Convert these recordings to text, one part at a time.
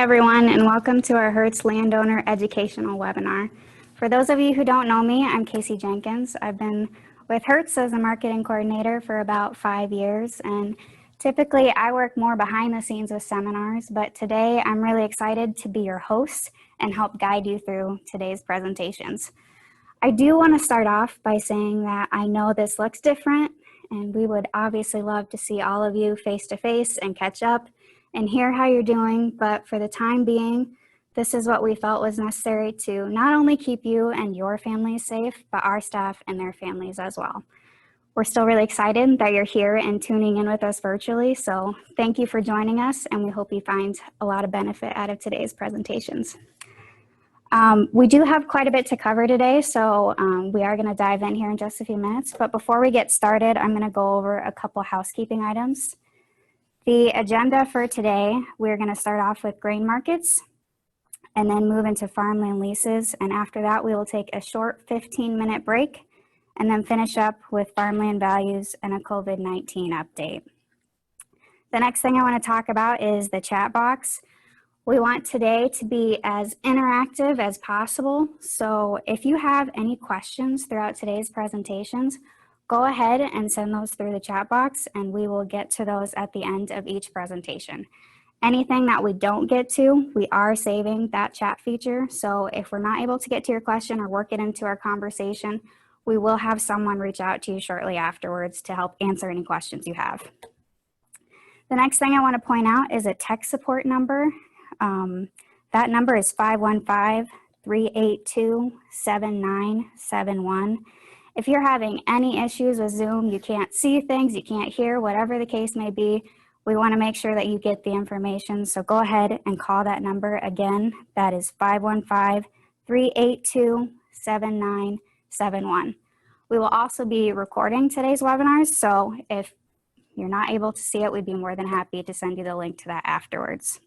everyone, and welcome to our Hertz Landowner Educational Webinar. For those of you who don't know me, I'm Casey Jenkins. I've been with Hertz as a marketing coordinator for about 5 years, and typically I work more behind the scenes with seminars, but today I'm really excited to be your host and help guide you through today's presentations. I do want to start off by saying that I know this looks different, and we would obviously love to see all of you face to face and catch up and hear how you're doing, but for the time being, this is what we felt was necessary to not only keep you and your families safe, but our staff and their families as well. We're still really excited that you're here and tuning in with us virtually, so thank you for joining us, and we hope you find a lot of benefit out of today's presentations. We do have quite a bit to cover today, so we are going to dive in here in just a few minutes, but before we get started, I'm going to go over a couple housekeeping items. The agenda for today, we're going to start off with grain markets and then move into farmland leases. And after that, we will take a short 15-minute break and then finish up with farmland values and a COVID-19 update. The next thing I want to talk about is the chat box. We want today to be as interactive as possible. So if you have any questions throughout today's presentations, go ahead and send those through the chat box and we will get to those at the end of each presentation. Anything that we don't get to, we are saving that chat feature. So if we're not able to get to your question or work it into our conversation, we will have someone reach out to you shortly afterwards to help answer any questions you have. The next thing I want to point out is a tech support number. That number is 515-382-7971. If you're having any issues with Zoom, you can't see things, you can't hear, whatever the case may be, we want to make sure that you get the information. So go ahead and call that number again. That is 515-382-7971. We will also be recording today's webinars, so if you're not able to see it, we'd be more than happy to send you the link to that afterwards.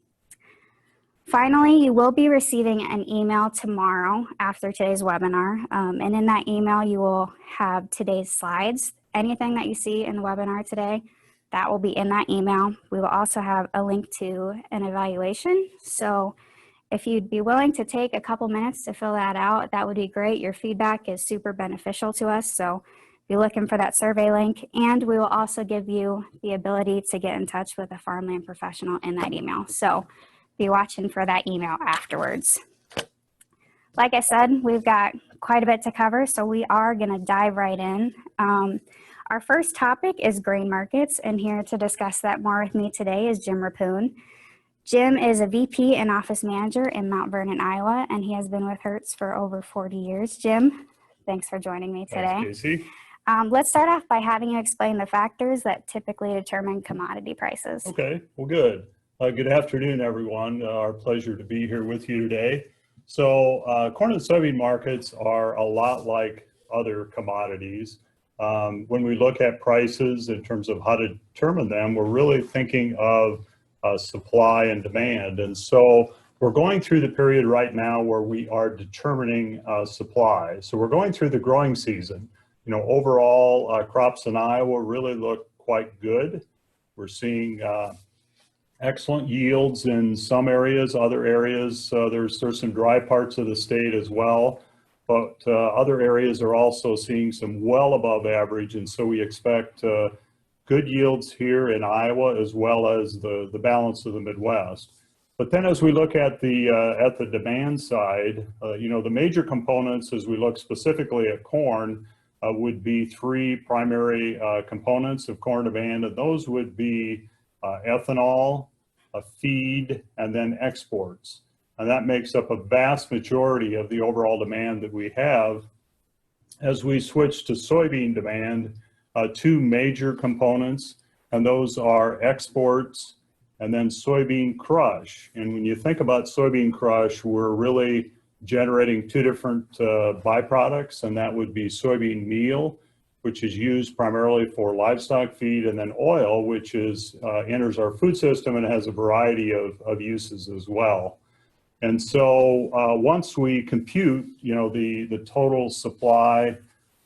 Finally, you will be receiving an email tomorrow after today's webinar, and in that email you will have today's slides. Anything that you see in the webinar today, that will be in that email. We will also have a link to an evaluation, so if you'd be willing to take a couple minutes to fill that out, that would be great. Your feedback is super beneficial to us, so be looking for that survey link, and we will also give you the ability to get in touch with a farmland professional in that email. So be watching for that email afterwards. Like I said, we've got quite a bit to cover, so we are going to dive right in. Our first topic is grain markets, and here to discuss that more with me today is Jim Rapoon. Jim is a VP and office manager in Mount Vernon, Iowa, and he has been with Hertz for over 40 years. Jim, thanks for joining me today. Thanks, Casey. Let's start off by having you explain the factors that typically determine commodity prices. Okay, well, good. Good afternoon, everyone. Our pleasure to be here with you today. So corn and soybean markets are a lot like other commodities. When we look at prices in terms of how to determine them, we're really thinking of supply and demand. And so we're going through the period right now where we are determining supply. So we're going through the growing season. You know, overall crops in Iowa really look quite good. We're seeing excellent yields in some areas, other areas, there's some dry parts of the state as well, but other areas are also seeing some well above average, and so we expect good yields here in Iowa as well as the balance of the Midwest. But then as we look at the demand side, you know, the major components as we look specifically at corn would be three primary components of corn demand, and those would be ethanol, feed, and then exports. And that makes up a vast majority of the overall demand that we have. As we switch to soybean demand, two major components, and those are exports and then soybean crush. And when you think about soybean crush, we're really generating two different byproducts, and that would be soybean meal, which is used primarily for livestock feed, and then oil, which is enters our food system and has a variety of uses as well. And so once we compute, you know, the total supply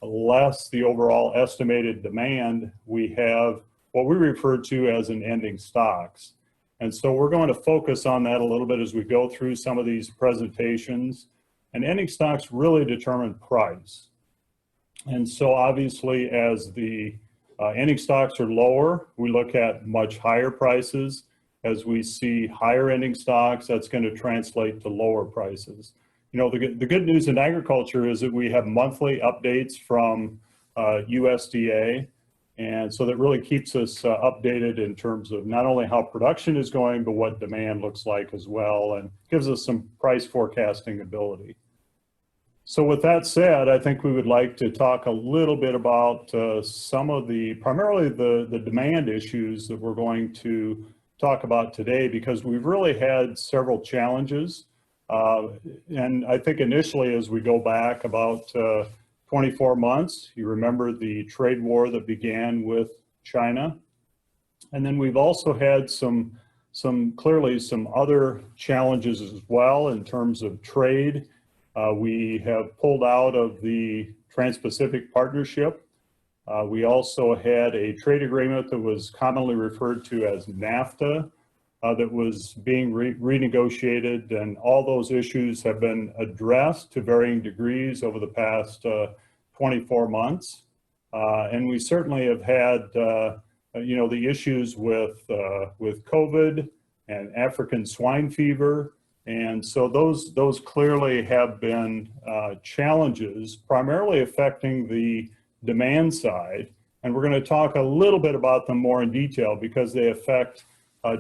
less the overall estimated demand, we have what we refer to as an ending stocks. And so we're going to focus on that a little bit as we go through some of these presentations. And ending stocks really determine price. And so obviously as the ending stocks are lower, we look at much higher prices. As we see higher ending stocks, that's going to translate to lower prices. You know, the good news in agriculture is that we have monthly updates from USDA. And so that really keeps us updated in terms of not only how production is going, but what demand looks like as well, and gives us some price forecasting ability. So with that said, I think we would like to talk a little bit about some of primarily the demand issues that we're going to talk about today, because we've really had several challenges. And I think initially, as we go back about 24 months, you remember the trade war that began with China. And then we've also had clearly some other challenges as well in terms of trade. We have pulled out of the Trans-Pacific Partnership. We also had a trade agreement that was commonly referred to as NAFTA that was being renegotiated, and all those issues have been addressed to varying degrees over the past 24 months. And we certainly have had, you know, the issues with COVID and African swine fever. And so those clearly have been challenges, primarily affecting the demand side. And we're going to talk a little bit about them more in detail because they affect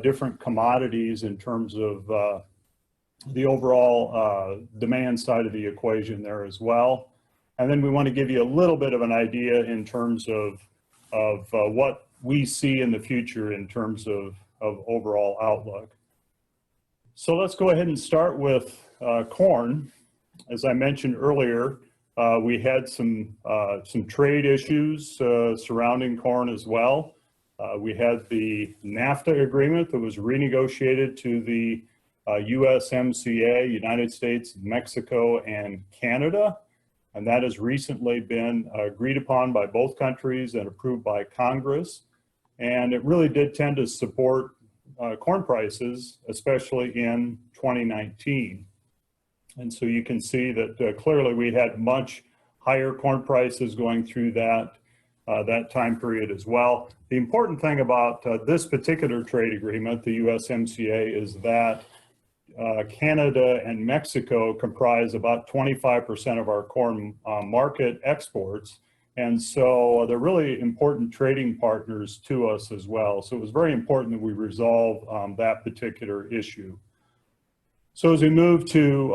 different commodities in terms of the overall demand side of the equation there as well. And then we want to give you a little bit of an idea in terms of what we see in the future in terms of overall outlook. So let's go ahead and start with corn. As I mentioned earlier, we had some trade issues surrounding corn as well. We had the NAFTA agreement that was renegotiated to the USMCA, United States, Mexico, and Canada. And that has recently been agreed upon by both countries and approved by Congress. And it really did tend to support corn prices, especially in 2019. And so you can see that clearly we had much higher corn prices going through that time period as well. The important thing about this particular trade agreement, the USMCA, is that Canada and Mexico comprise about 25% of our corn market exports. And so they're really important trading partners to us as well. So it was very important that we resolve that particular issue. So as we move to,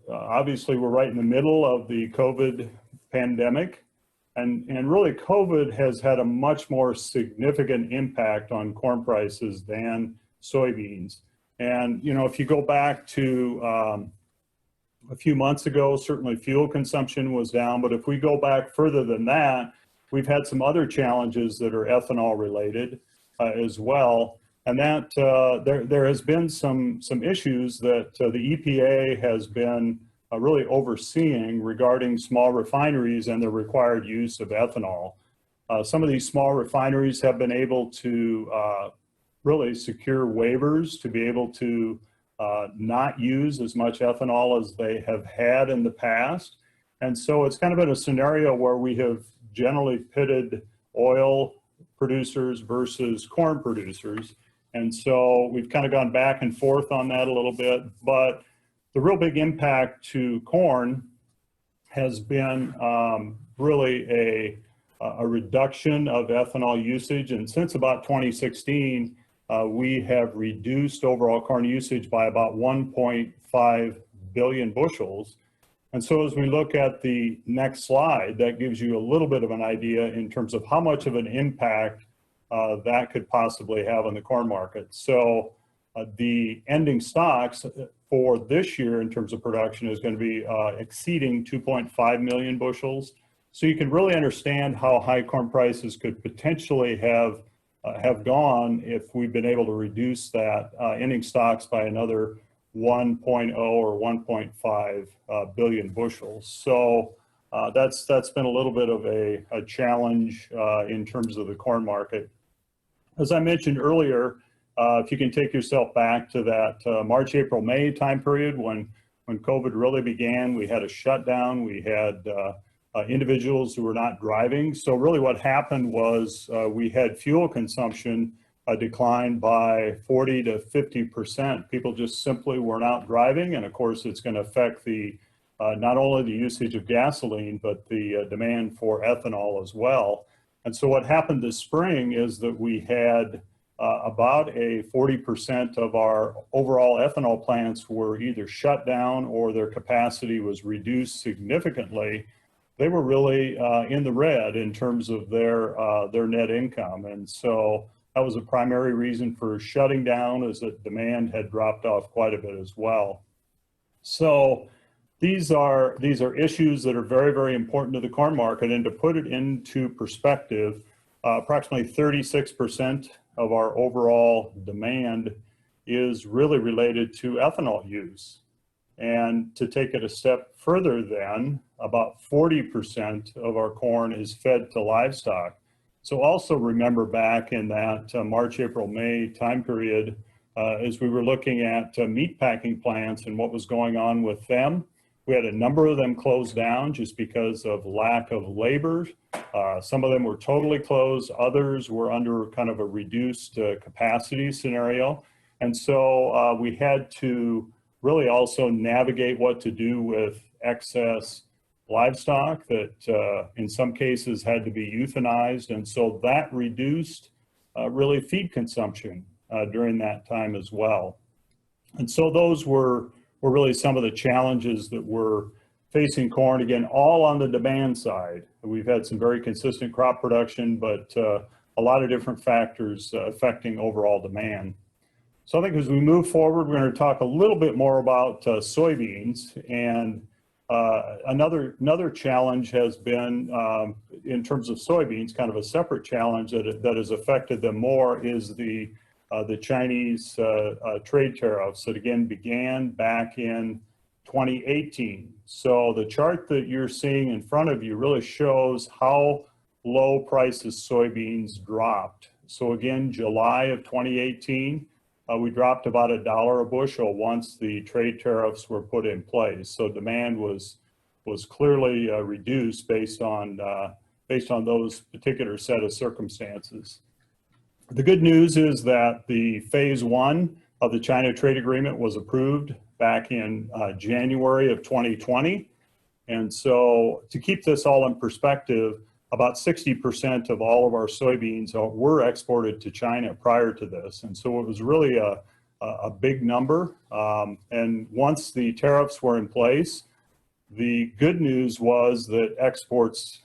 obviously we're right in the middle of the COVID pandemic. And really COVID has had a much more significant impact on corn prices than soybeans. And, you know, if you go back to a few months ago, certainly fuel consumption was down, but if we go back further than that, we've had some other challenges that are ethanol related as well. And that there has been some issues that the EPA has been really overseeing regarding small refineries and the required use of ethanol. Some of these small refineries have been able to really secure waivers to be able to not use as much ethanol as they have had in the past. And so it's kind of been a scenario where we have generally pitted oil producers versus corn producers. And so we've kind of gone back and forth on that a little bit, but the real big impact to corn has been really a reduction of ethanol usage. And since about 2016, we have reduced overall corn usage by about 1.5 billion bushels. And so as we look at the next slide, that gives you a little bit of an idea in terms of how much of an impact that could possibly have on the corn market. So the ending stocks for this year in terms of production is going to be exceeding 2.5 million bushels. So you can really understand how high corn prices could potentially have gone if we've been able to reduce that ending stocks by another 1.0 or 1.5 billion bushels. So that's been a little bit of a challenge in terms of the corn market. As I mentioned earlier, If you can take yourself back to that March, April, May time period when COVID really began, we had a shutdown. We had individuals who were not driving. So really what happened was we had fuel consumption decline by 40 to 50%. People just simply were not driving. And of course, it's going to affect the not only the usage of gasoline, but the demand for ethanol as well. And so what happened this spring is that we had about a 40% of our overall ethanol plants were either shut down or their capacity was reduced significantly. They were really in the red in terms of their net income. And so that was a primary reason for shutting down, as that demand had dropped off quite a bit as well. So these are issues that are very, very important to the corn market. And to put it into perspective, approximately 36% of our overall demand is really related to ethanol use. And to take it a step further then, about 40% of our corn is fed to livestock. So also remember back in that March, April, May time period, as we were looking at meat packing plants and what was going on with them, we had a number of them closed down just because of lack of labor. Some of them were totally closed. Others were under kind of a reduced capacity scenario. And so we had to really also navigate what to do with excess livestock that in some cases had to be euthanized. And so that reduced really feed consumption during that time as well. And so those were really some of the challenges that were facing corn, again, all on the demand side. We've had some very consistent crop production, but a lot of different factors affecting overall demand. So I think as we move forward, we're going to talk a little bit more about soybeans. And another challenge has been, in terms of soybeans, kind of a separate challenge that has affected them more is the Chinese trade tariffs that again began back in 2018. So the chart that you're seeing in front of you really shows how low prices soybeans dropped. So again, July of 2018, we dropped about $1 a bushel once the trade tariffs were put in place. So demand was clearly reduced based on those particular set of circumstances. The good news is that the phase one of the China trade agreement was approved back in January of 2020. And so to keep this all in perspective, about 60% of all of our soybeans were exported to China prior to this. And so it was really a big number. And once the tariffs were in place, the good news was that exports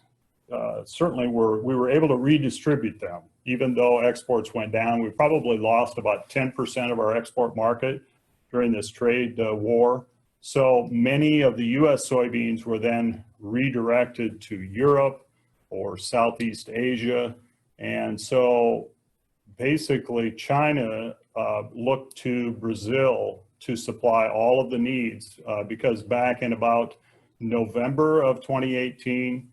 certainly we were able to redistribute them. Even though exports went down, we probably lost about 10% of our export market during this trade war. So many of the US soybeans were then redirected to Europe or Southeast Asia. And so basically China looked to Brazil to supply all of the needs because back in about November of 2018,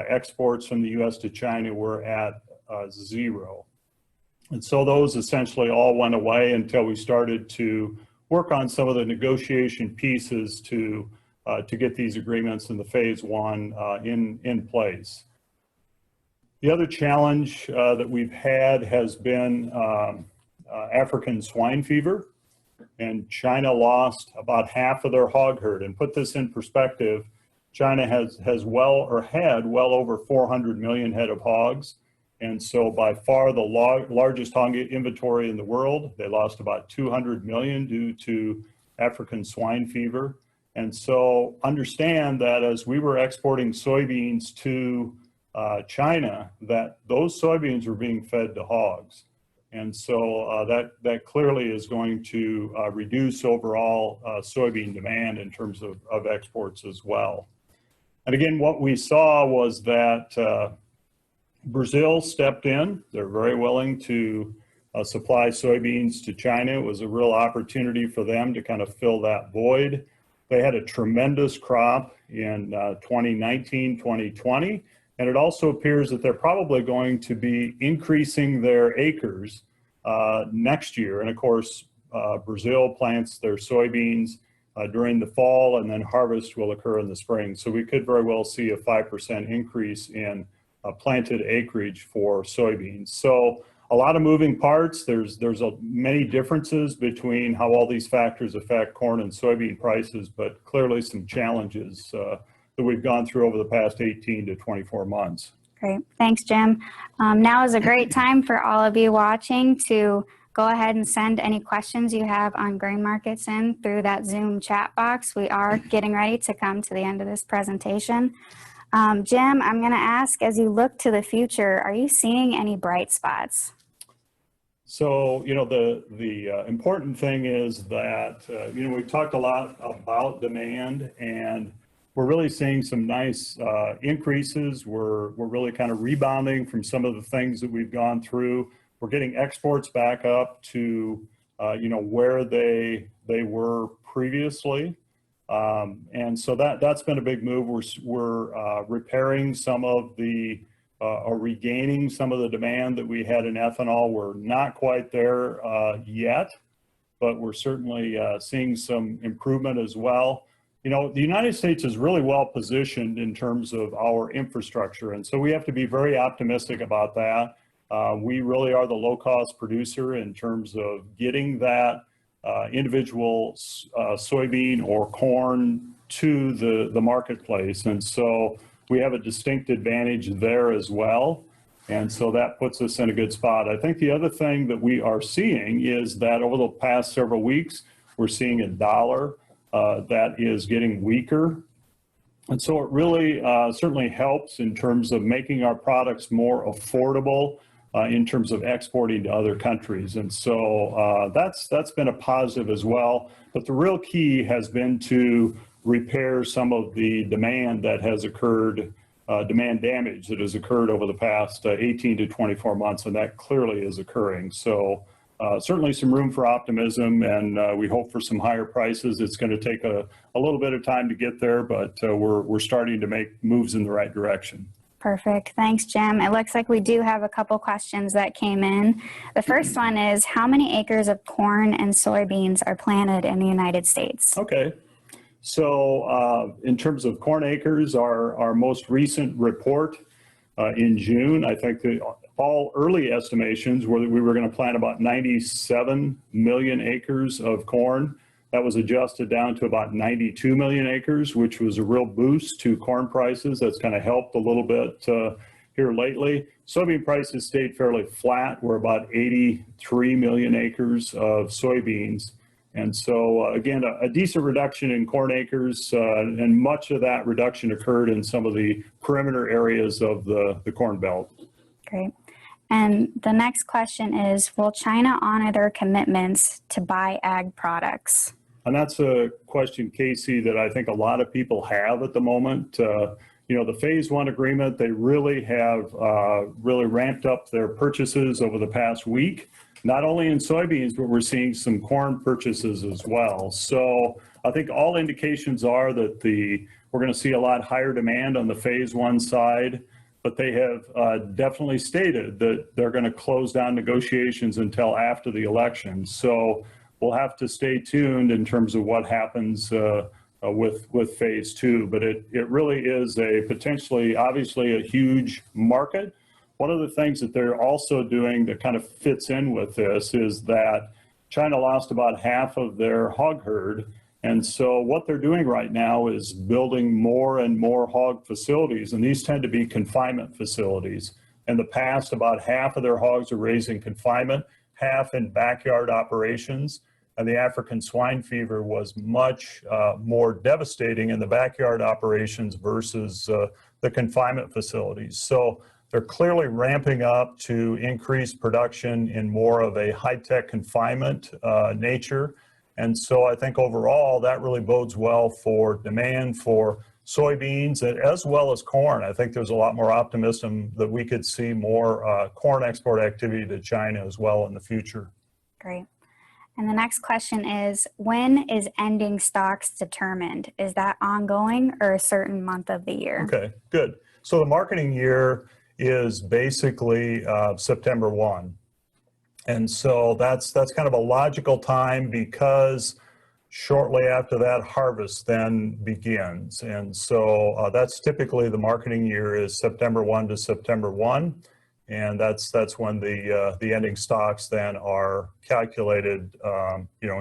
exports from the US to China were at zero. And so those essentially all went away until we started to work on some of the negotiation pieces to get these agreements in the phase one in place. The other challenge that we've had has been African swine fever, and China lost about half of their hog herd. And put this in perspective, China had well over 400 million head of hogs. And so by far the largest hog inventory in the world. They lost about 200 million due to African swine fever. And so understand that as we were exporting soybeans to China, that those soybeans were being fed to hogs. And so that clearly is going to reduce overall soybean demand in terms of exports as well. And again, what we saw was that Brazil stepped in. They're very willing to supply soybeans to China. It was a real opportunity for them to kind of fill that void. They had a tremendous crop in 2019, 2020. And it also appears that they're probably going to be increasing their acres next year. And of course, Brazil plants their soybeans during the fall, and then harvest will occur in the spring. So we could very well see a 5% increase in planted acreage for soybeans. So a lot of moving parts. There's many differences between how all these factors affect corn and soybean prices, but clearly some challenges that we've gone through over the past 18 to 24 months. Great. Thanks, Jim. Now is a great time for all of you watching to go ahead and send any questions you have on grain markets in through that Zoom chat box. We are getting ready to come to the end of this presentation. Jim, I'm going to ask, as you look to the future, are you seeing any bright spots? So, the important thing is that, we've talked a lot about demand, and we're really seeing some nice increases. We're really kind of rebounding from some of the things that we've gone through. We're getting exports back up to, where they were previously. And so that's been a big move. We're repairing some of the, or regaining some of the demand that we had in ethanol. We're not quite there yet, but we're certainly seeing some improvement as well. The United States is really well positioned in terms of our infrastructure, and so we have to be very optimistic about that. We really are the low-cost producer in terms of getting that individual soybean or corn to the marketplace, and so we have a distinct advantage there as well, and so that puts us in a good spot. I think the other thing that we are seeing is that over the past several weeks, we're seeing a dollar that is getting weaker. And so it really certainly helps in terms of making our products more affordable in terms of exporting to other countries. And so that's been a positive as well. But the real key has been to repair some of the demand that has occurred, demand damage that has occurred over the past 18 to 24 months, and that clearly is occurring. So certainly some room for optimism, and we hope for some higher prices. It's going to take a little bit of time to get there, but we're starting to make moves in the right direction. Perfect. Thanks, Jim. It looks like we do have a couple questions that came in. The first one is, how many acres of corn and soybeans are planted in the United States? Okay. So in terms of corn acres, our most recent report in June, I think that all early estimations were that we were going to plant about 97 million acres of corn. That was adjusted down to about 92 million acres, which was a real boost to corn prices. That's kind of helped a little bit here lately. Soybean prices stayed fairly flat. We're about 83 million acres of soybeans. And so, again, a decent reduction in corn acres, and much of that reduction occurred in some of the perimeter areas of the Corn Belt. Great. And the next question is, will China honor their commitments to buy ag products? And that's a question, Casey, that I think a lot of people have at the moment. The phase one agreement, they really have really ramped up their purchases over the past week, not only in soybeans, but we're seeing some corn purchases as well. So I think all indications are that we're going to see a lot higher demand on the phase one side, but they have definitely stated that they're going to close down negotiations until after the election. So we'll have to stay tuned in terms of what happens with phase two, but it really is a potentially, obviously, a huge market. One of the things that they're also doing that kind of fits in with this is that China lost about half of their hog herd. And so what they're doing right now is building more and more hog facilities, and these tend to be confinement facilities. In the past, about half of their hogs are raised in confinement, half in backyard operations. And the African swine fever was much more devastating in the backyard operations versus the confinement facilities. So they're clearly ramping up to increase production in more of a high-tech confinement nature. And so I think overall that really bodes well for demand for soybeans as well as corn. I think there's a lot more optimism that we could see more corn export activity to China as well in the future. Great. And the next question is, when is ending stocks determined? Is that ongoing or a certain month of the year? Okay, good. So the marketing year is basically September 1. And so that's kind of a logical time because shortly after that harvest then begins. And so that's typically the marketing year is September 1 to September 1. And that's when the ending stocks then are calculated,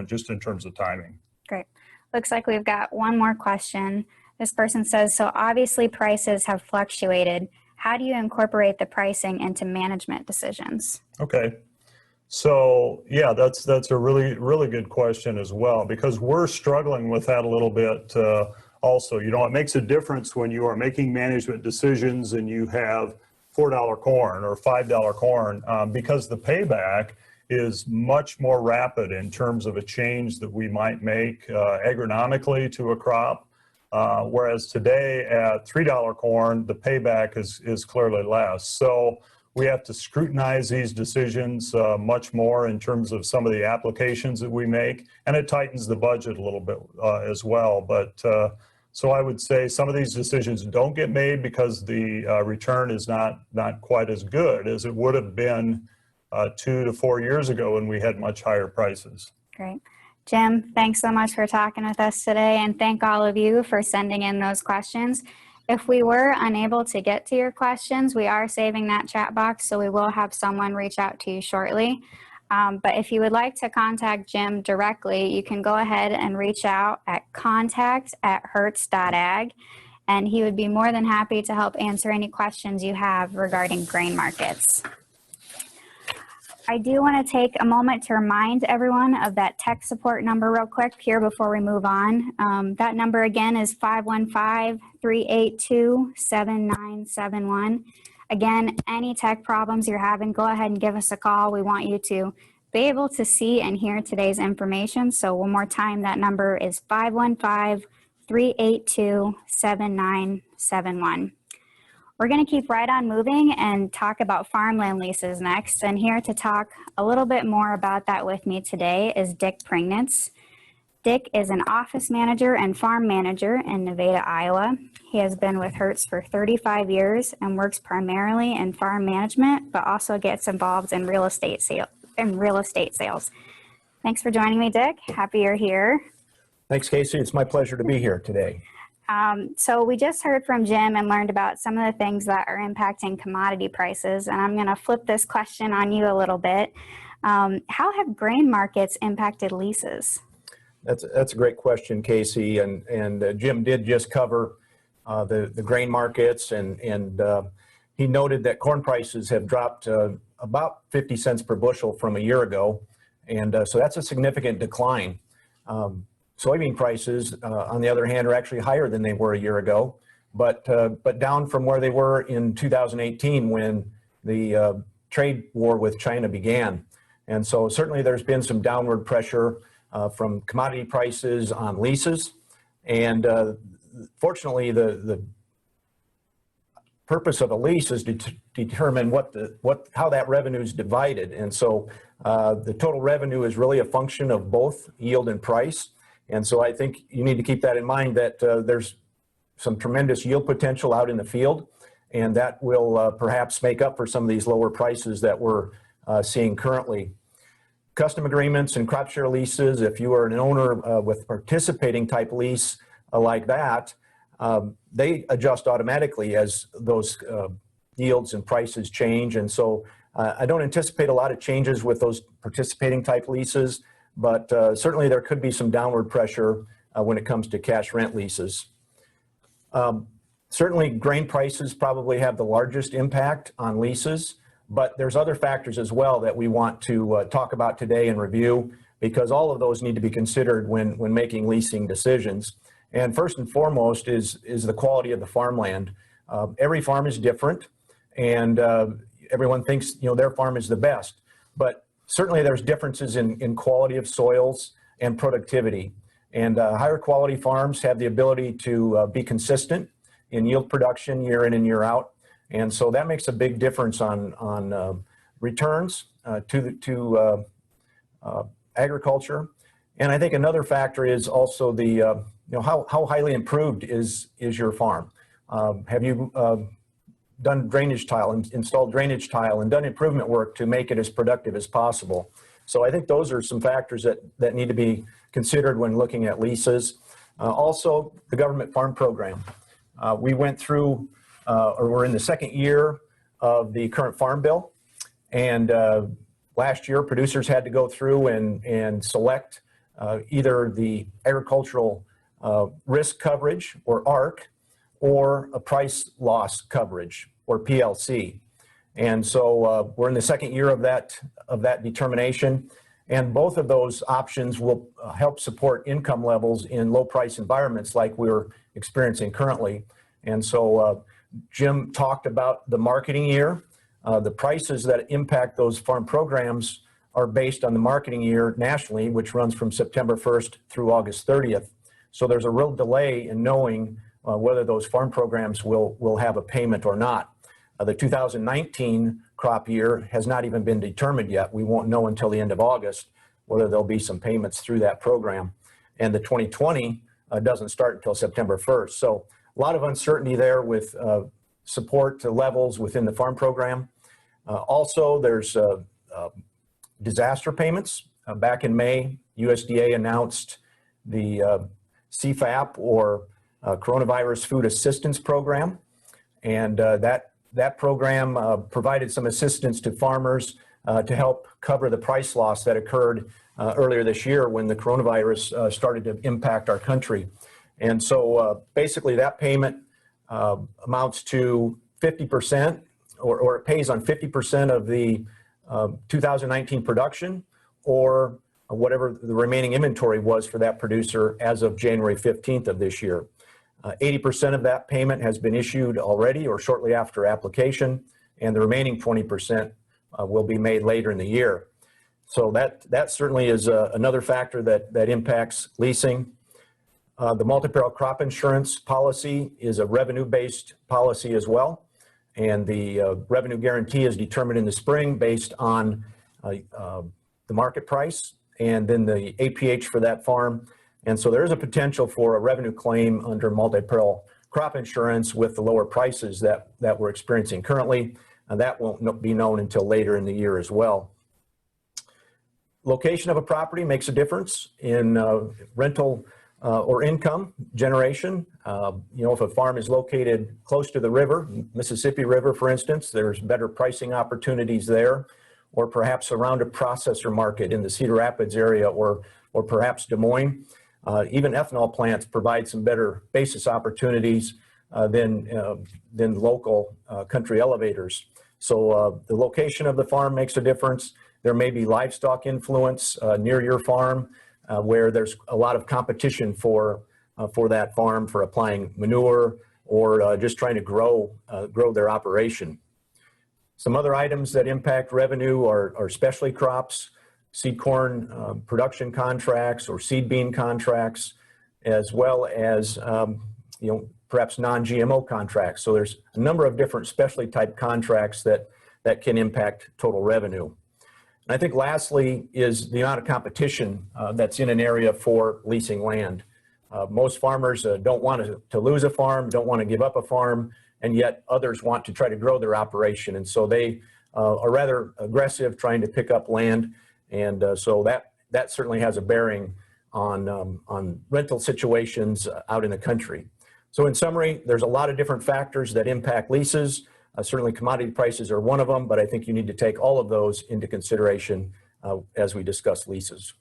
just in terms of timing. Great. Looks like we've got one more question. This person says, so obviously prices have fluctuated. How do you incorporate the pricing into management decisions? Okay. So yeah, that's a really good question as well, because we're struggling with that a little bit also. It makes a difference when you are making management decisions and you have $4 corn or $5 corn, because the payback is much more rapid in terms of a change that we might make agronomically to a crop. Whereas today at $3 corn, the payback is clearly less. So we have to scrutinize these decisions much more in terms of some of the applications that we make, and it tightens the budget a little bit as well. But so I would say some of these decisions don't get made because the return is not quite as good as it would have been 2 to 4 years ago when we had much higher prices. Great. Jim, thanks so much for talking with us today, and thank all of you for sending in those questions. If we were unable to get to your questions, we are saving that chat box, so we will have someone reach out to you shortly. But if you would like to contact Jim directly, you can go ahead and reach out at contact@hertz.ag, and he would be more than happy to help answer any questions you have regarding grain markets. I do want to take a moment to remind everyone of that tech support number real quick here before we move on. That number again is 515-382-7971. Again, any tech problems you're having, go ahead and give us a call. We want you to be able to see and hear today's information. So one more time, that number is 515-382-7971. We're going to keep right on moving and talk about farmland leases next. And here to talk a little bit more about that with me today is Dick Pringnitz. Dick is an office manager and farm manager in Nevada, Iowa. He has been with Hertz for 35 years and works primarily in farm management, but also gets involved in real estate sales. Thanks for joining me, Dick. Happy you're here. Thanks, Casey. It's my pleasure to be here today. So we just heard from Jim and learned about some of the things that are impacting commodity prices, and I'm going to flip this question on you a little bit. How have grain markets impacted leases? That's a great question, Casey, and Jim did just cover the grain markets, and he noted that corn prices have dropped about 50 cents per bushel from a year ago, and so that's a significant decline. Soybean prices, on the other hand, are actually higher than they were a year ago, but down from where they were in 2018 when the trade war with China began. And so certainly there's been some downward pressure from commodity prices on leases. And fortunately, the purpose of a lease is to determine how that revenue is divided. And so the total revenue is really a function of both yield and price. And so I think you need to keep that in mind, that there's some tremendous yield potential out in the field, and that will perhaps make up for some of these lower prices that we're seeing currently. Custom agreements and crop share leases, if you are an owner with participating type lease like that, they adjust automatically as those yields and prices change. And so I don't anticipate a lot of changes with those participating type leases, but certainly there could be some downward pressure when it comes to cash rent leases. Certainly grain prices probably have the largest impact on leases, but there's other factors as well that we want to talk about today and review, because all of those need to be considered when making leasing decisions. And first and foremost is the quality of the farmland. Every farm is different, and everyone thinks their farm is the best, but certainly there's differences in quality of soils and productivity. And higher quality farms have the ability to be consistent in yield production year in and year out. And so that makes a big difference on returns to agriculture. And I think another factor is also the how highly improved is your farm. Have you done drainage tile and installed drainage tile and done improvement work to make it as productive as possible. So I think those are some factors that need to be considered when looking at leases. Also, the government farm program. We went through, or we're in the second year of the current farm bill. And last year, producers had to go through and select either the agricultural risk coverage, or ARC, or a price loss coverage, or PLC. And so we're in the second year of that determination. And both of those options will help support income levels in low price environments like we're experiencing currently. And so Jim talked about the marketing year. The prices that impact those farm programs are based on the marketing year nationally, which runs from September 1st through August 30th. So there's a real delay in knowing whether those farm programs will have a payment or not. The 2019 crop year has not even been determined yet. We won't know until the end of August whether there'll be some payments through that program. And the 2020 doesn't start until September 1st. So a lot of uncertainty there with support to levels within the farm program. Also, there's disaster payments. Back in May, USDA announced the CFAP, or Coronavirus Food Assistance Program. And that program provided some assistance to farmers to help cover the price loss that occurred earlier this year when the coronavirus started to impact our country. And so basically that payment amounts to 50%, or it pays on 50% of the 2019 production, or whatever the remaining inventory was for that producer as of January 15th of this year. 80% of that payment has been issued already or shortly after application, and the remaining 20% will be made later in the year. So that certainly is another factor that impacts leasing. The multi-peril crop insurance policy is a revenue-based policy as well, and the revenue guarantee is determined in the spring based on the market price and then the APH for that farm. And so there is a potential for a revenue claim under multi-peril crop insurance with the lower prices that we're experiencing currently. That won't be known until later in the year as well. Location of a property makes a difference in rental or income generation. If a farm is located close to the river, Mississippi River, for instance, there's better pricing opportunities there, or perhaps around a processor market in the Cedar Rapids area, or perhaps Des Moines. Even ethanol plants provide some better basis opportunities than local country elevators. So the location of the farm makes a difference. There may be livestock influence near your farm where there's a lot of competition for that farm for applying manure or just trying to grow their operation. Some other items that impact revenue are specialty crops, seed corn production contracts or seed bean contracts, as well as perhaps non-GMO contracts. So there's a number of different specialty type contracts that can impact total revenue. And I think lastly is the amount of competition that's in an area for leasing land. Most farmers don't want to lose a farm, don't want to give up a farm, and yet others want to try to grow their operation. And so they are rather aggressive trying to pick up land. And so that certainly has a bearing on rental situations out in the country. So in summary, there's a lot of different factors that impact leases. Certainly commodity prices are one of them, but I think you need to take all of those into consideration as we discuss leases.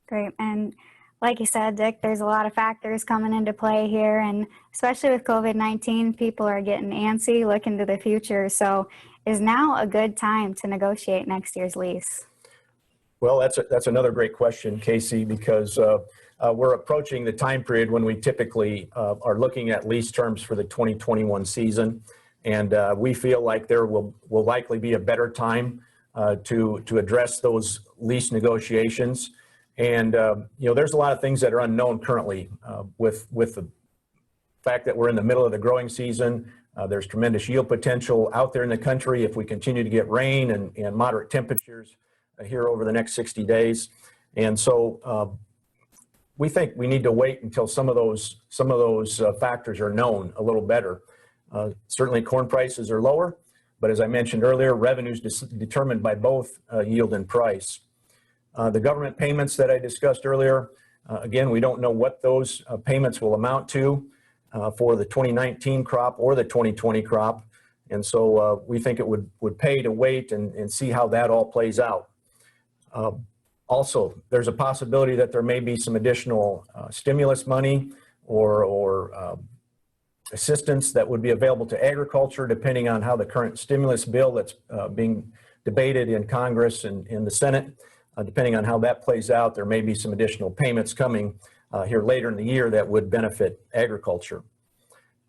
Great. And like you said, Dick, there's a lot of factors coming into play here, and especially with COVID-19, people are getting antsy, looking to the future. So is now a good time to negotiate next year's lease? Well, that's another great question, Casey, because we're approaching the time period when we typically are looking at lease terms for the 2021 season. And we feel like there will likely be a better time to address those lease negotiations. And there's a lot of things that are unknown currently with the fact that we're in the middle of the growing season. There's tremendous yield potential out there in the country if we continue to get rain and moderate temperatures here over the next 60 days. And so we think we need to wait until some of those factors are known a little better. Certainly corn prices are lower, but as I mentioned earlier, revenues determined by both yield and price. The government payments that I discussed earlier, again, we don't know what those payments will amount to for the 2019 crop or the 2020 crop. And so we think it would pay to wait and see how that all plays out. Also, there's a possibility that there may be some additional stimulus money or assistance that would be available to agriculture, depending on how the current stimulus bill that's being debated in Congress and in the Senate, depending on how that plays out, there may be some additional payments coming here later in the year that would benefit agriculture.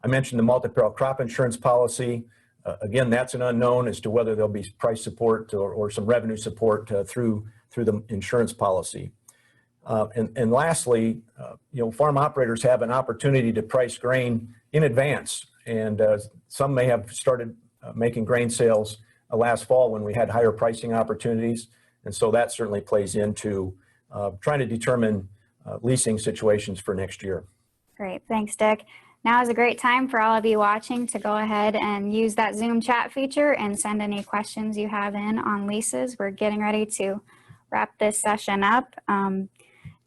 I mentioned the multi-peril crop insurance policy. Again, that's an unknown as to whether there'll be price support or some revenue support through the insurance policy. And lastly, farm operators have an opportunity to price grain in advance. And some may have started making grain sales last fall when we had higher pricing opportunities. And so that certainly plays into trying to determine leasing situations for next year. Great, thanks, Dick. Now is a great time for all of you watching to go ahead and use that Zoom chat feature and send any questions you have in on leases. We're getting ready to wrap this session up.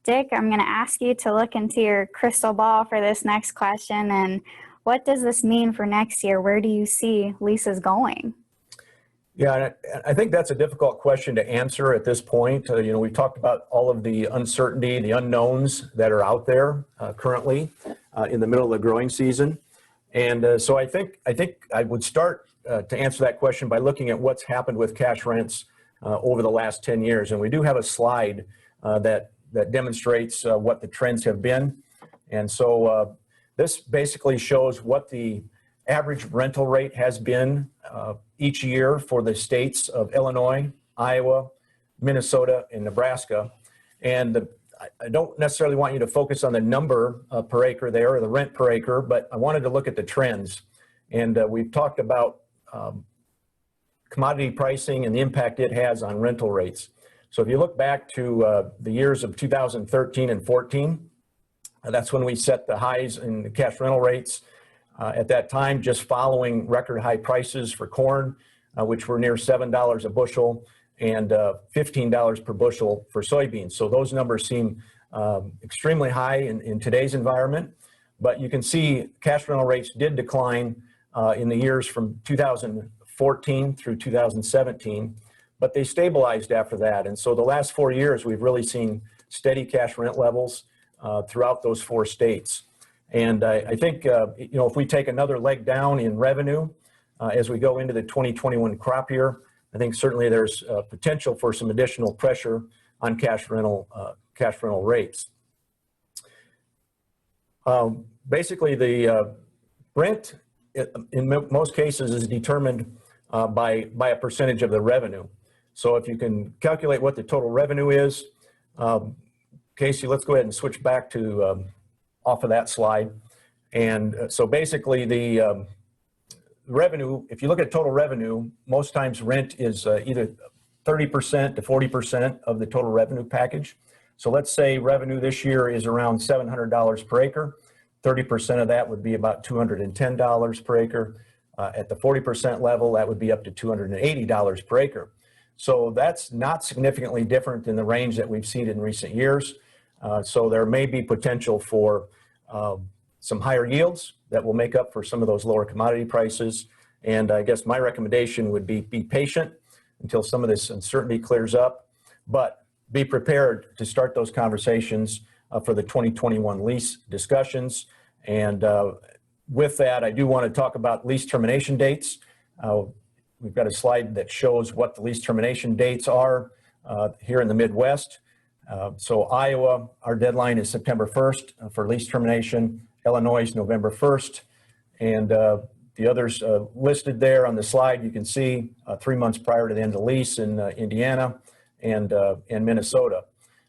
Dick, I'm going to ask you to look into your crystal ball for this next question. And what does this mean for next year? Where do you see leases going? Yeah, I think that's a difficult question to answer at this point. We've talked about all of the uncertainty, the unknowns that are out there currently in the middle of the growing season. And so I think I would start to answer that question by looking at what's happened with cash rents over the last 10 years. And we do have a slide that demonstrates what the trends have been. And so this basically shows what the average rental rate has been each year for the states of Illinois, Iowa, Minnesota, and Nebraska. And I don't necessarily want you to focus on the number per acre there or the rent per acre, but I wanted to look at the trends. And we've talked about commodity pricing and the impact it has on rental rates. So if you look back to the years of 2013 and 14, that's when we set the highs in the cash rental rates. At that time, just following record high prices for corn, which were near $7 a bushel and $15 per bushel for soybeans. So those numbers seem extremely high in today's environment. But you can see cash rental rates did decline in the years from 2014 through 2017, but they stabilized after that. And so the last 4 years, we've really seen steady cash rent levels throughout those 4 states. And I think, if we take another leg down in revenue as we go into the 2021 crop year, I think certainly there's potential for some additional pressure on cash rental rates. Basically, the rent in most cases is determined by a percentage of the revenue. So if you can calculate what the total revenue is, Casey, let's go ahead and switch back to off of that slide. And so basically the revenue, if you look at total revenue, most times rent is either 30% to 40% of the total revenue package. So let's say revenue this year is around $700 per acre. 30% of that would be about $210 per acre. At the 40% level, that would be up to $280 per acre. So that's not significantly different than the range that we've seen in recent years. So there may be potential for some higher yields that will make up for some of those lower commodity prices. And I guess my recommendation would be patient until some of this uncertainty clears up, but be prepared to start those conversations for the 2021 lease discussions. And with that, I do want to talk about lease termination dates. We've got a slide that shows what the lease termination dates are here in the Midwest. So Iowa, our deadline is September 1st for lease termination. Illinois is November 1st. And the others listed there on the slide, you can see 3 months prior to the end of the lease in Indiana and Minnesota.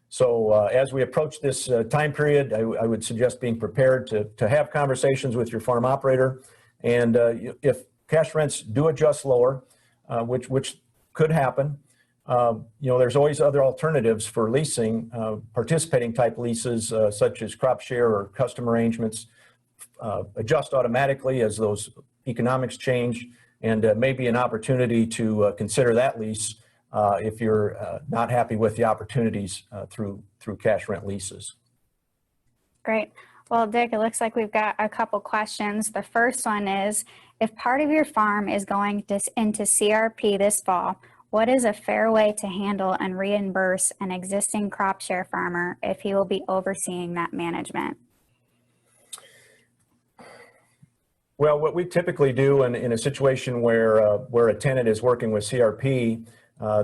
So as we approach this time period, I would suggest being prepared to have conversations with your farm operator. And if cash rents do adjust lower, which could happen, there's always other alternatives for leasing, participating type leases such as crop share or custom arrangements adjust automatically as those economics change, and maybe an opportunity to consider that lease if you're not happy with the opportunities through cash rent leases. Great. Well, Dick, it looks like we've got a couple questions. The first one is, if part of your farm is going into CRP this fall, what is a fair way to handle and reimburse an existing crop share farmer if he will be overseeing that management? Well, what we typically do in a situation where a tenant is working with CRP,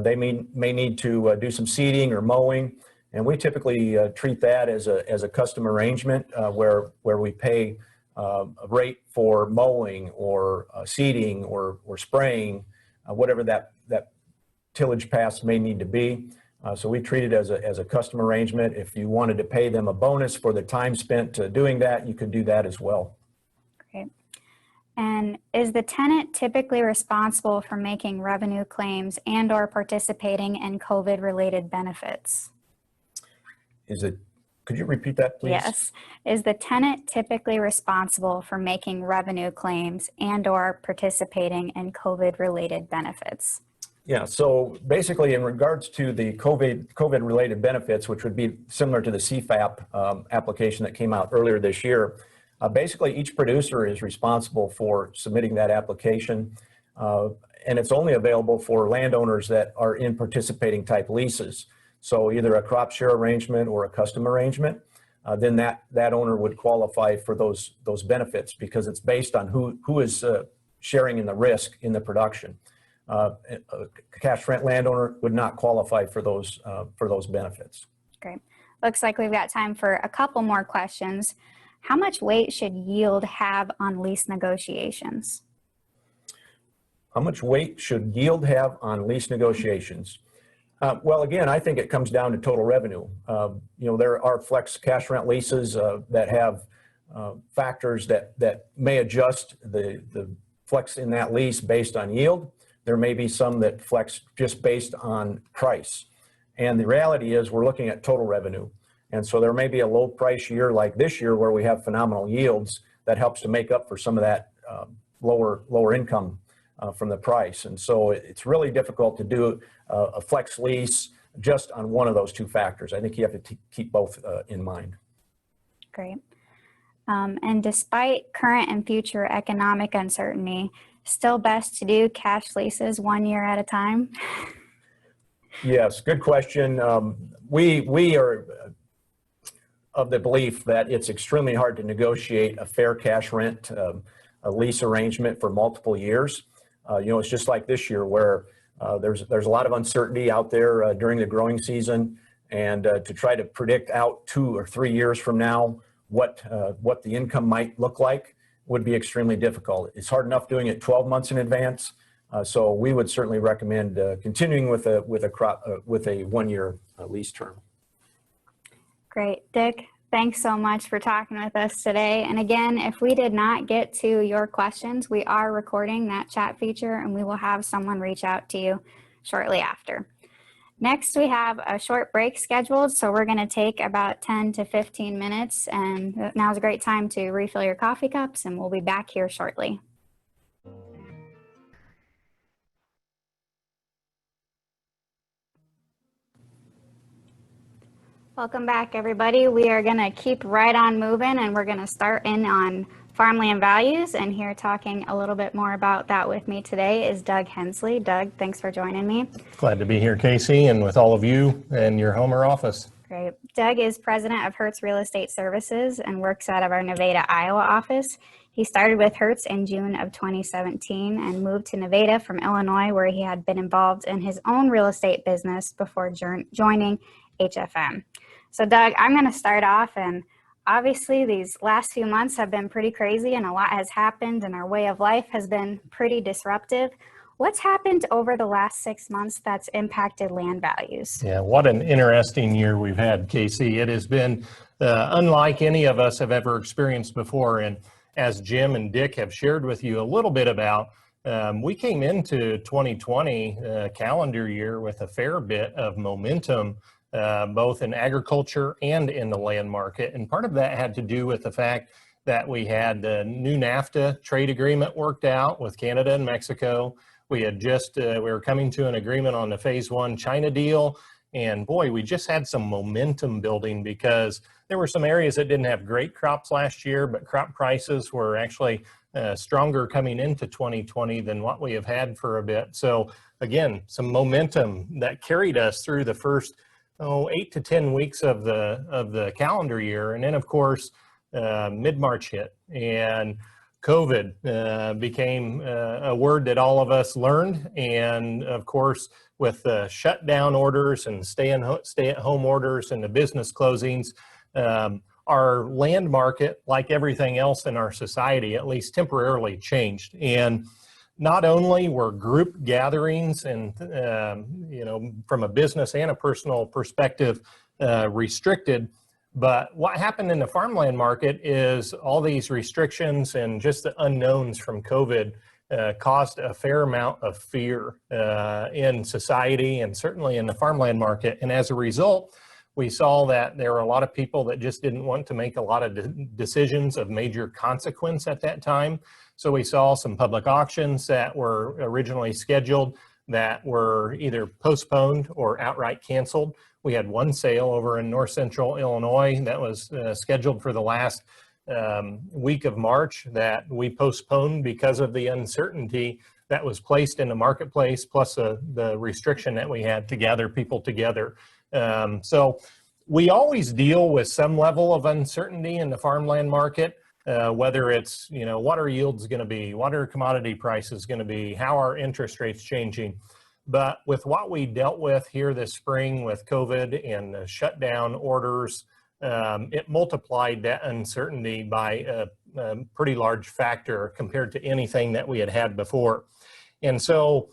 they may need to do some seeding or mowing, and we typically treat that as a custom arrangement where we pay a rate for mowing or seeding or spraying, whatever that tillage pass may need to be. So we treat it as a custom arrangement. If you wanted to pay them a bonus for the time spent doing that, you could do that as well. Great. And is the tenant typically responsible for making revenue claims and or participating in COVID-related benefits? Could you repeat that, please? Yes. Is the tenant typically responsible for making revenue claims and or participating in COVID-related benefits? Yeah, so basically in regards to the COVID-related benefits, which would be similar to the CFAP application that came out earlier this year, basically each producer is responsible for submitting that application, and it's only available for landowners that are in participating type leases. So either a crop share arrangement or a custom arrangement, then that owner would qualify for those benefits because it's based on who is sharing in the risk in the production. A cash rent landowner would not qualify for those benefits. Great. Looks like we've got time for a couple more questions. How much weight should yield have on lease negotiations? How much weight should yield have on lease negotiations? Well, again, I think it comes down to total revenue. There are flex cash rent leases that have factors that may adjust the flex in that lease based on yield. There may be some that flex just based on price. And the reality is we're looking at total revenue. And so there may be a low price year like this year where we have phenomenal yields that helps to make up for some of that lower income from the price. And so it's really difficult to do a flex lease just on one of those two factors. I think you have to keep both in mind. Great. And despite current and future economic uncertainty, still best to do cash leases 1 year at a time? Yes, good question. We are of the belief that it's extremely hard to negotiate a fair cash rent, a lease arrangement for multiple years. It's just like this year where there's a lot of uncertainty out there during the growing season, and to try to predict out 2 or 3 years from now what the income might look like would be extremely difficult. It's hard enough doing it 12 months in advance, so we would certainly recommend continuing with a 1 year lease term. Great. Dick, thanks so much for talking with us today. And again, if we did not get to your questions, we are recording that chat feature and we will have someone reach out to you shortly after. Next, we have a short break scheduled, so we're going to take about 10 to 15 minutes, and now's a great time to refill your coffee cups, and we'll be back here shortly. Welcome back, everybody. We are going to keep right on moving, and we're going to start in on Farmland Values, and here talking a little bit more about that with me today is Doug Hensley. Doug, thanks for joining me. Glad to be here, Casey, and with all of you and your Homer office. Great. Doug is president of Hertz Real Estate Services and works out of our Nevada, Iowa office. He started with Hertz in June of 2017 and moved to Nevada from Illinois, where he had been involved in his own real estate business before joining HFM. So Doug, I'm going to start off, and obviously these last few months have been pretty crazy and a lot has happened and our way of life has been pretty disruptive. What's happened over the last 6 months that's impacted land values? Yeah, what an interesting year we've had, Casey. It has been unlike any of us have ever experienced before. And as Jim and Dick have shared with you a little bit about, we came into 2020 calendar year with a fair bit of momentum, both in agriculture and in the land market. And part of that had to do with the fact that we had the new NAFTA trade agreement worked out with Canada and Mexico. We had just, we were coming to an agreement on the phase 1 China deal. And boy, we just had some momentum building because there were some areas that didn't have great crops last year, but crop prices were actually stronger coming into 2020 than what we have had for a bit. So again, some momentum that carried us through the first 8 to 10 weeks of the calendar year. And then of course, mid-March hit and COVID became a word that all of us learned. And of course, with the shutdown orders and stay-at-home orders and the business closings, our land market, like everything else in our society, at least temporarily changed. And not only were group gatherings and, from a business and a personal perspective restricted, but what happened in the farmland market is all these restrictions and just the unknowns from COVID caused a fair amount of fear in society and certainly in the farmland market. And as a result, we saw that there were a lot of people that just didn't want to make a lot of decisions of major consequence at that time. So we saw some public auctions that were originally scheduled that were either postponed or outright canceled. We had one sale over in north central Illinois that was scheduled for the last week of March that we postponed because of the uncertainty that was placed in the marketplace, plus the restriction that we had to gather people together. So we always deal with some level of uncertainty in the farmland market, whether it's, what are yields going to be, what are commodity prices going to be, how are interest rates changing. But with what we dealt with here this spring with COVID and the shutdown orders, it multiplied that uncertainty by a pretty large factor compared to anything that we had had before. And so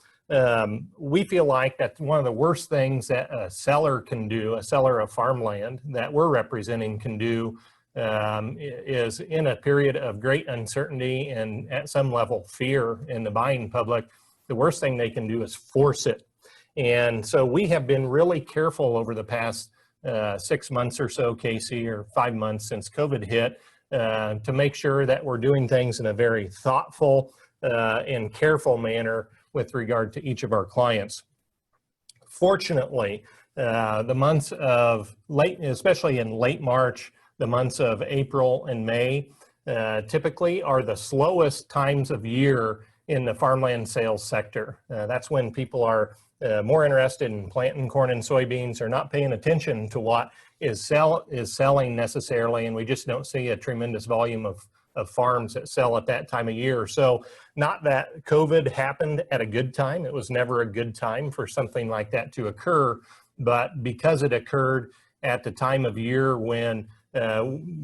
we feel like that's one of the worst things that a seller can do, a seller of farmland that we're representing can do, is in a period of great uncertainty and at some level fear in the buying public, the worst thing they can do is force it. And so we have been really careful over the past 6 months or so, Casey, or 5 months since COVID hit, to make sure that we're doing things in a very thoughtful and careful manner with regard to each of our clients. Fortunately, the months of especially in late March, the months of April and May, typically are the slowest times of year in the farmland sales sector. That's when people are more interested in planting corn and soybeans, or not paying attention to what is selling necessarily, and we just don't see a tremendous volume of farms that sell at that time of year. So not that COVID happened at a good time. It was never a good time for something like that to occur, but because it occurred at the time of year when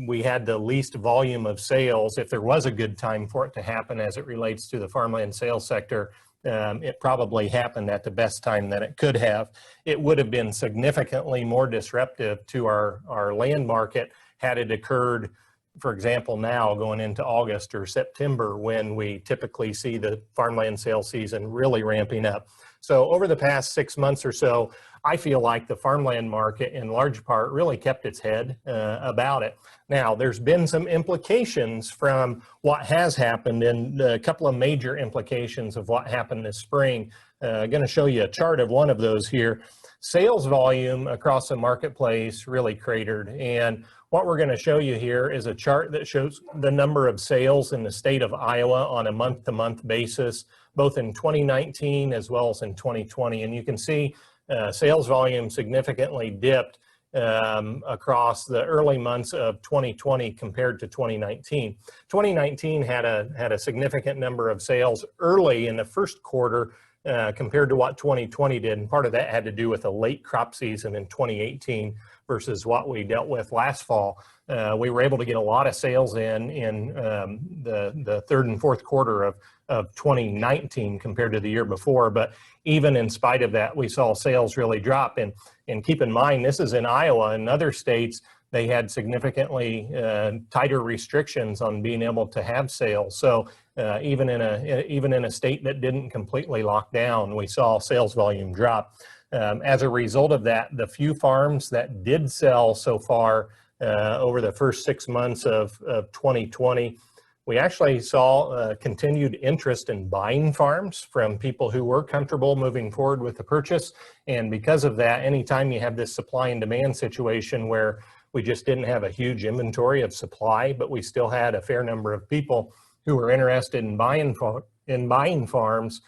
we had the least volume of sales, if there was a good time for it to happen as it relates to the farmland sales sector, it probably happened at the best time that it could have. It would have been significantly more disruptive to our land market had it occurred, for example, now going into August or September, when we typically see the farmland sales season really ramping up. So over the past 6 months or so, I feel like the farmland market in large part really kept its head about it. Now, there's been some implications from what has happened, and a couple of major implications of what happened this spring. I'm going to show you a chart of one of those here. Sales volume across the marketplace really cratered, and what we're going to show you here is a chart that shows the number of sales in the state of Iowa on a month-to-month basis, both in 2019 as well as in 2020. And you can see sales volume significantly dipped across the early months of 2020 compared to 2019. 2019 had a significant number of sales early in the first quarter compared to what 2020 did, and part of that had to do with a late crop season in 2018 versus what we dealt with last fall. We were able to get a lot of sales in the third and fourth quarter of 2019 compared to the year before, but even in spite of that, we saw sales really drop. And keep in mind, this is in Iowa. In other states, they had significantly tighter restrictions on being able to have sales. So even in a state that didn't completely lock down, we saw sales volume drop. As a result of that, the few farms that did sell so far over the first 6 months of 2020. We actually saw continued interest in buying farms from people who were comfortable moving forward with the purchase. And because of that, anytime you have this supply and demand situation where we just didn't have a huge inventory of supply, but we still had a fair number of people who were interested in buying farms,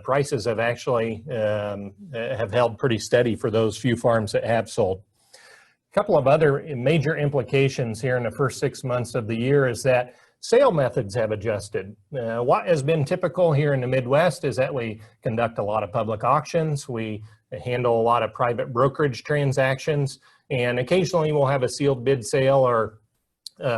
prices have actually have held pretty steady for those few farms that have sold. A couple of other major implications here in the first 6 months of the year is that sale methods have adjusted. What has been typical here in the Midwest is that we conduct a lot of public auctions, we handle a lot of private brokerage transactions, and occasionally we'll have a sealed bid sale or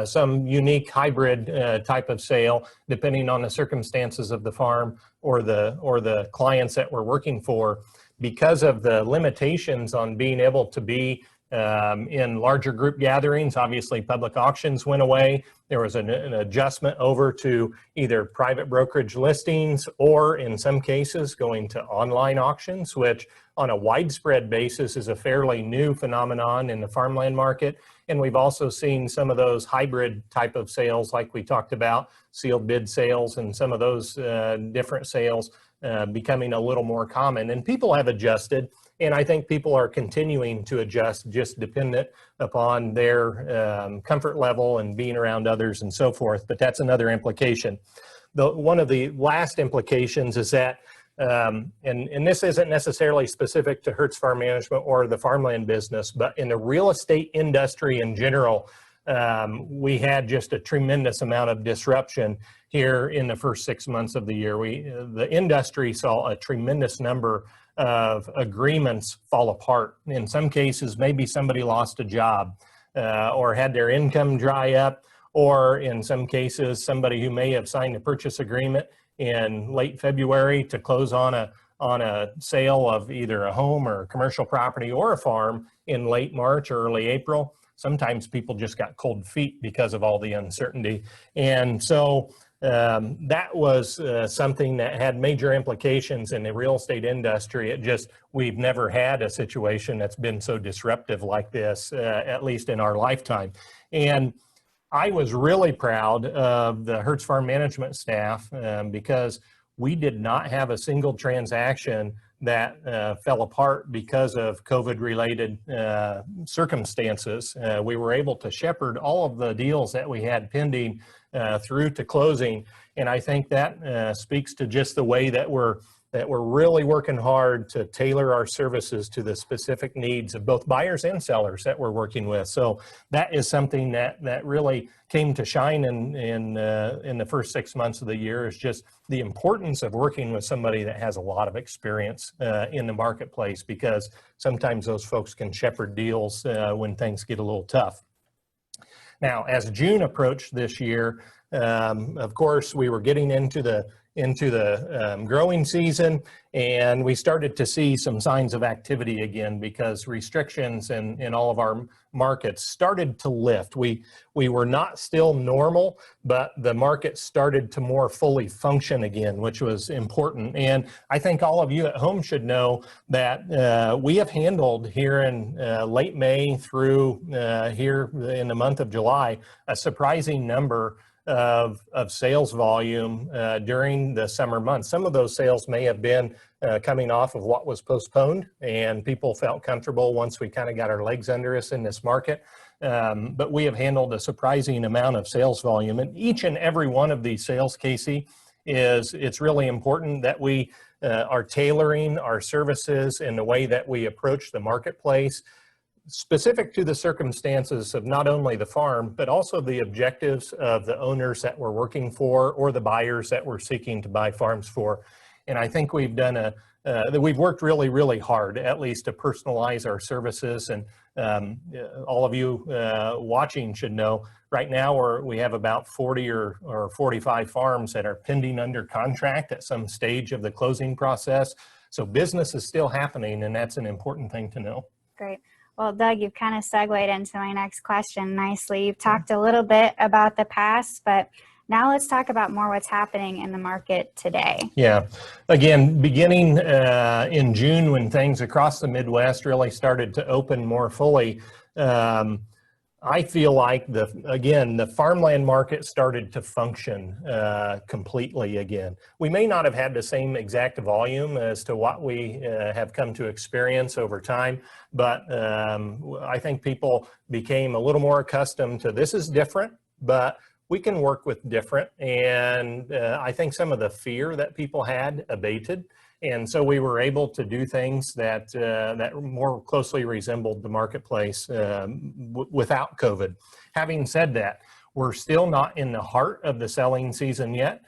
some unique hybrid type of sale, depending on the circumstances of the farm or the clients that we're working for. Because of the limitations on being able to be in larger group gatherings, obviously public auctions went away. There was an adjustment over to either private brokerage listings or in some cases going to online auctions, which on a widespread basis is a fairly new phenomenon in the farmland market. And we've also seen some of those hybrid type of sales like we talked about, sealed bid sales and some of those different sales becoming a little more common. And people have adjusted. And I think people are continuing to adjust, just dependent upon their comfort level and being around others and so forth. But that's another implication. One of the last implications is that, and this isn't necessarily specific to Hertz Farm Management or the farmland business, but in the real estate industry in general, we had just a tremendous amount of disruption here in the first 6 months of the year. The industry saw a tremendous number of agreements fall apart. In some cases, maybe somebody lost a job or had their income dry up, or in some cases, somebody who may have signed a purchase agreement in late February to close on a sale of either a home or a commercial property or a farm in late March or early April. Sometimes people just got cold feet because of all the uncertainty. And so that was something that had major implications in the real estate industry. We've never had a situation that's been so disruptive like this, at least in our lifetime. And I was really proud of the Hertz Farm Management staff because we did not have a single transaction that fell apart because of COVID-related circumstances. We were able to shepherd all of the deals that we had pending through to closing, and I think that speaks to just the way that we're really working hard to tailor our services to the specific needs of both buyers and sellers that we're working with. So that is something that really came to shine in the first 6 months of the year, is just the importance of working with somebody that has a lot of experience in the marketplace, because sometimes those folks can shepherd deals when things get a little tough. Now, as June approached this year, of course, we were getting into the growing season, and we started to see some signs of activity again because restrictions in all of our markets started to lift. We were not still normal, but the market started to more fully function again, which was important. And I think all of you at home should know that we have handled here in late May through here in the month of July a surprising number of sales volume during the summer months. Some of those sales may have been coming off of what was postponed, and people felt comfortable once we kind of got our legs under us in this market. But we have handled a surprising amount of sales volume. And each and every one of these sales, Casey, it's really important that we are tailoring our services in the way that we approach the marketplace, specific to the circumstances of not only the farm, but also the objectives of the owners that we're working for or the buyers that we're seeking to buy farms for. And I think we've done we've worked really, really hard, at least, to personalize our services. And all of you watching should know right now we have about 40 or 45 farms that are pending under contract at some stage of the closing process. So business is still happening, and that's an important thing to know. Great. Well, Doug, you've kind of segued into my next question nicely. You've talked a little bit about the past, but now let's talk about more what's happening in the market today. Yeah. Again, beginning in June, when things across the Midwest really started to open more fully, I feel like the farmland market started to function completely again. We may not have had the same exact volume as to what we have come to experience over time, but I think people became a little more accustomed to this is different, but we can work with different. And I think some of the fear that people had abated. And so we were able to do things that that more closely resembled the marketplace without COVID. Having said that, we're still not in the heart of the selling season yet.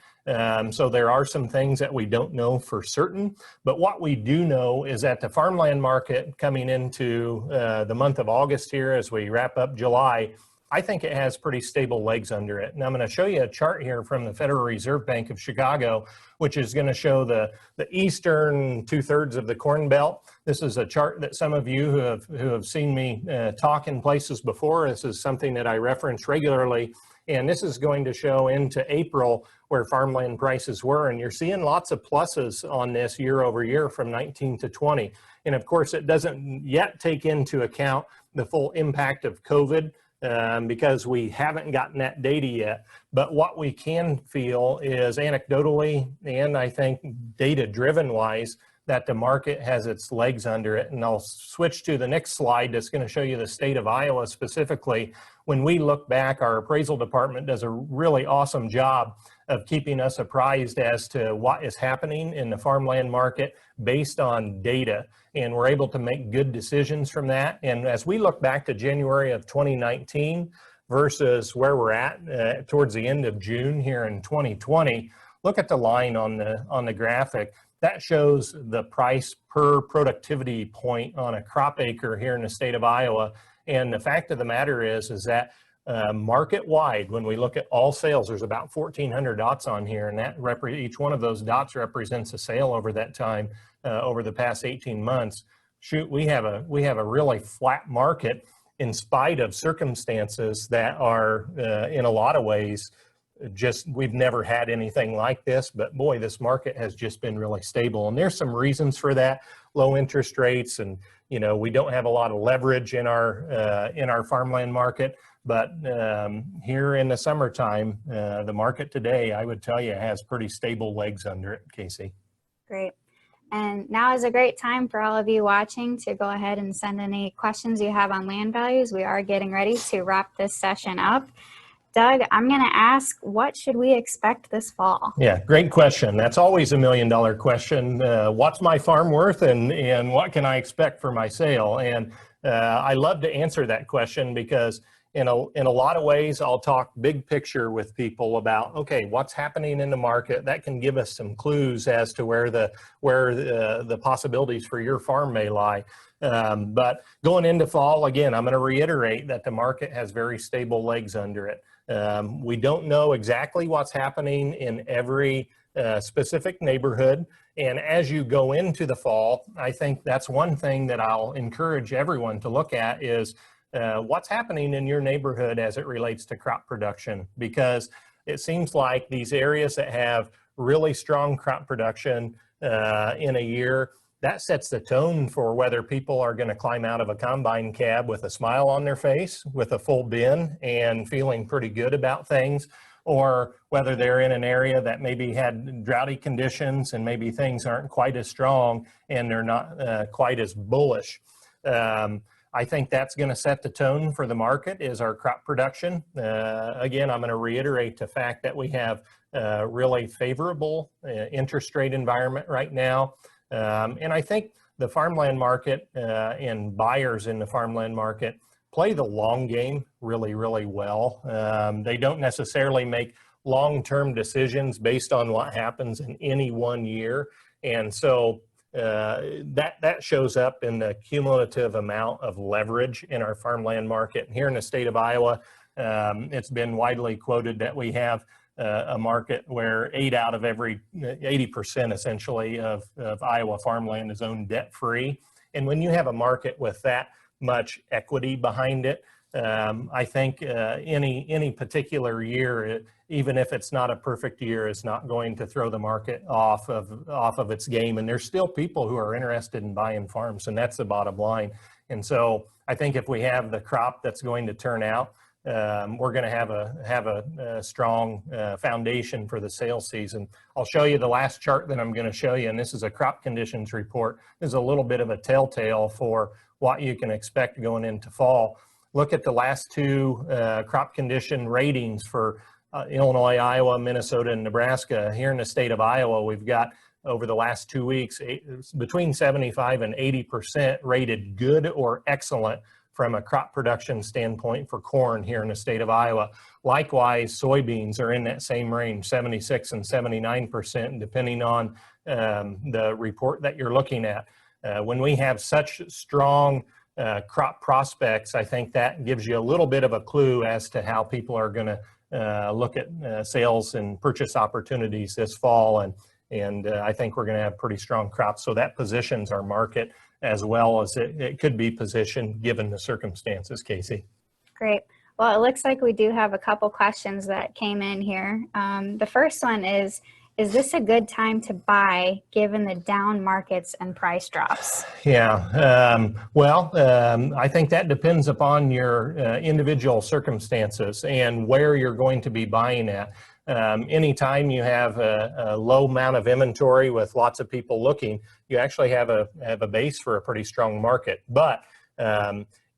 So there are some things that we don't know for certain. But what we do know is that the farmland market coming into the month of August here as we wrap up July, I think it has pretty stable legs under it. And I'm going to show you a chart here from the Federal Reserve Bank of Chicago, which is going to show the eastern 2/3 of the Corn Belt. This is a chart that some of you who have seen me talk in places before. This is something that I reference regularly. And this is going to show into April where farmland prices were. And you're seeing lots of pluses on this year over year from 19 to 20. And of course, it doesn't yet take into account the full impact of COVID. Because we haven't gotten that data yet. But what we can feel is anecdotally, and I think data-driven wise, that the market has its legs under it. And I'll switch to the next slide that's going to show you the state of Iowa specifically. When we look back, our appraisal department does a really awesome job of keeping us apprised as to what is happening in the farmland market based on data. And we're able to make good decisions from that. And as we look back to January of 2019 versus where we're at towards the end of June here in 2020, look at the line on the graphic. That shows the price per productivity point on a crop acre here in the state of Iowa. And the fact of the matter is that market-wide, when we look at all sales, there's about 1,400 dots on here, and that each one of those dots represents a sale over that time, over the past 18 months. Shoot, we have a really flat market in spite of circumstances that are, in a lot of ways, we've never had anything like this, but boy, this market has just been really stable. And there's some reasons for that: low interest rates, and we don't have a lot of leverage in our farmland market. But here in the summertime, the market today, I would tell you, has pretty stable legs under it, Casey. Great. And now is a great time for all of you watching to go ahead and send any questions you have on land values. We are getting ready to wrap this session up. Doug, I'm going to ask, what should we expect this fall? Yeah, great question. That's always $1 million question. What's my farm worth, and what can I expect for my sale? And I love to answer that question because in a lot of ways, I'll talk big picture with people about, okay, what's happening in the market. That can give us some clues as to where the possibilities for your farm may lie. But going into fall, again, I'm going to reiterate that the market has very stable legs under it. We don't know exactly what's happening in every specific neighborhood. And as you go into the fall, I think that's one thing that I'll encourage everyone to look at is what's happening in your neighborhood as it relates to crop production, because it seems like these areas that have really strong crop production in a year, that sets the tone for whether people are going to climb out of a combine cab with a smile on their face, with a full bin, and feeling pretty good about things, or whether they're in an area that maybe had droughty conditions and maybe things aren't quite as strong and they're not quite as bullish. I think that's going to set the tone for the market is our crop production. Again, I'm going to reiterate the fact that we have a really favorable interest rate environment right now. And I think the farmland market and buyers in the farmland market play the long game really, really well. They don't necessarily make long-term decisions based on what happens in any one year. And so that shows up in the cumulative amount of leverage in our farmland market. Here in the state of Iowa, it's been widely quoted that we have a market where 8 out of every 80% essentially of Iowa farmland is owned debt-free. And when you have a market with that much equity behind it, I think any particular year, even if it's not a perfect year, is not going to throw the market off of its game. And there's still people who are interested in buying farms, and that's the bottom line. And so I think if we have the crop that's going to turn out, we're going to have a strong foundation for the sales season. I'll show you the last chart that I'm going to show you, and this is a crop conditions report. This is a little bit of a telltale for what you can expect going into fall. Look at the last two crop condition ratings for Illinois, Iowa, Minnesota, and Nebraska. Here in the state of Iowa, we've got over the last 2 weeks between 75 and 80% rated good or excellent from a crop production standpoint for corn here in the state of Iowa. Likewise, soybeans are in that same range, 76 and 79%, depending on the report that you're looking at. When we have such strong crop prospects, I think that gives you a little bit of a clue as to how people are going to look at sales and purchase opportunities this fall. And I think we're going to have pretty strong crops. So that positions our market as well as it could be positioned given the circumstances, Casey. Great. Well, it looks like we do have a couple questions that came in here. The first one is this a good time to buy given the down markets and price drops? Yeah, I think that depends upon your individual circumstances and where you're going to be buying at. Anytime you have a low amount of inventory with lots of people looking, you actually have a base for a pretty strong market. But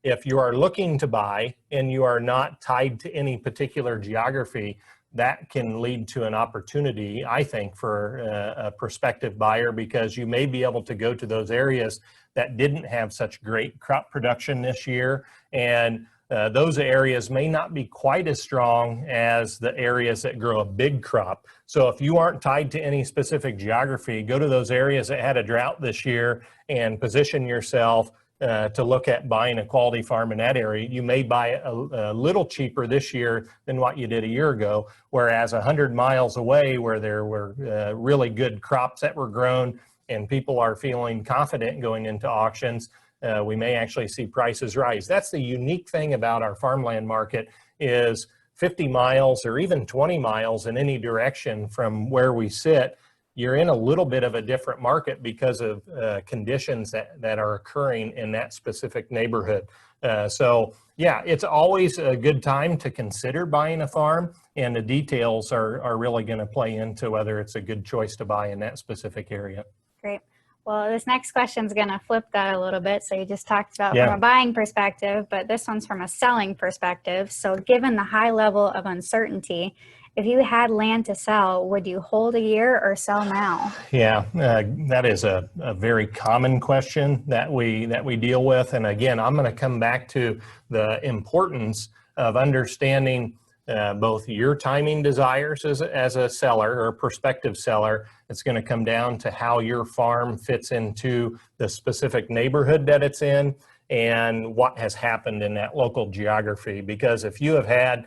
if you are looking to buy and you are not tied to any particular geography, that can lead to an opportunity, I think, for a prospective buyer, because you may be able to go to those areas that didn't have such great crop production this year, and those areas may not be quite as strong as the areas that grow a big crop. So if you aren't tied to any specific geography, go to those areas that had a drought this year and position yourself to look at buying a quality farm in that area. You may buy a little cheaper this year than what you did a year ago, whereas 100 miles away where there were really good crops that were grown and people are feeling confident going into auctions, we may actually see prices rise. That's the unique thing about our farmland market is 50 miles or even 20 miles in any direction from where we sit, you're in a little bit of a different market because of conditions that are occurring in that specific neighborhood. So yeah, it's always a good time to consider buying a farm, and the details are really going to play into whether it's a good choice to buy in that specific area. Great. Well, this next question is going to flip that a little bit. So you just talked about from a buying perspective, but this one's from a selling perspective. So given the high level of uncertainty, if you had land to sell, would you hold a year or sell now? Yeah, that is a very common question that we deal with. And again, I'm going to come back to the importance of understanding both your timing desires as a seller or a prospective seller. It's going to come down to how your farm fits into the specific neighborhood that it's in and what has happened in that local geography. Because if you have had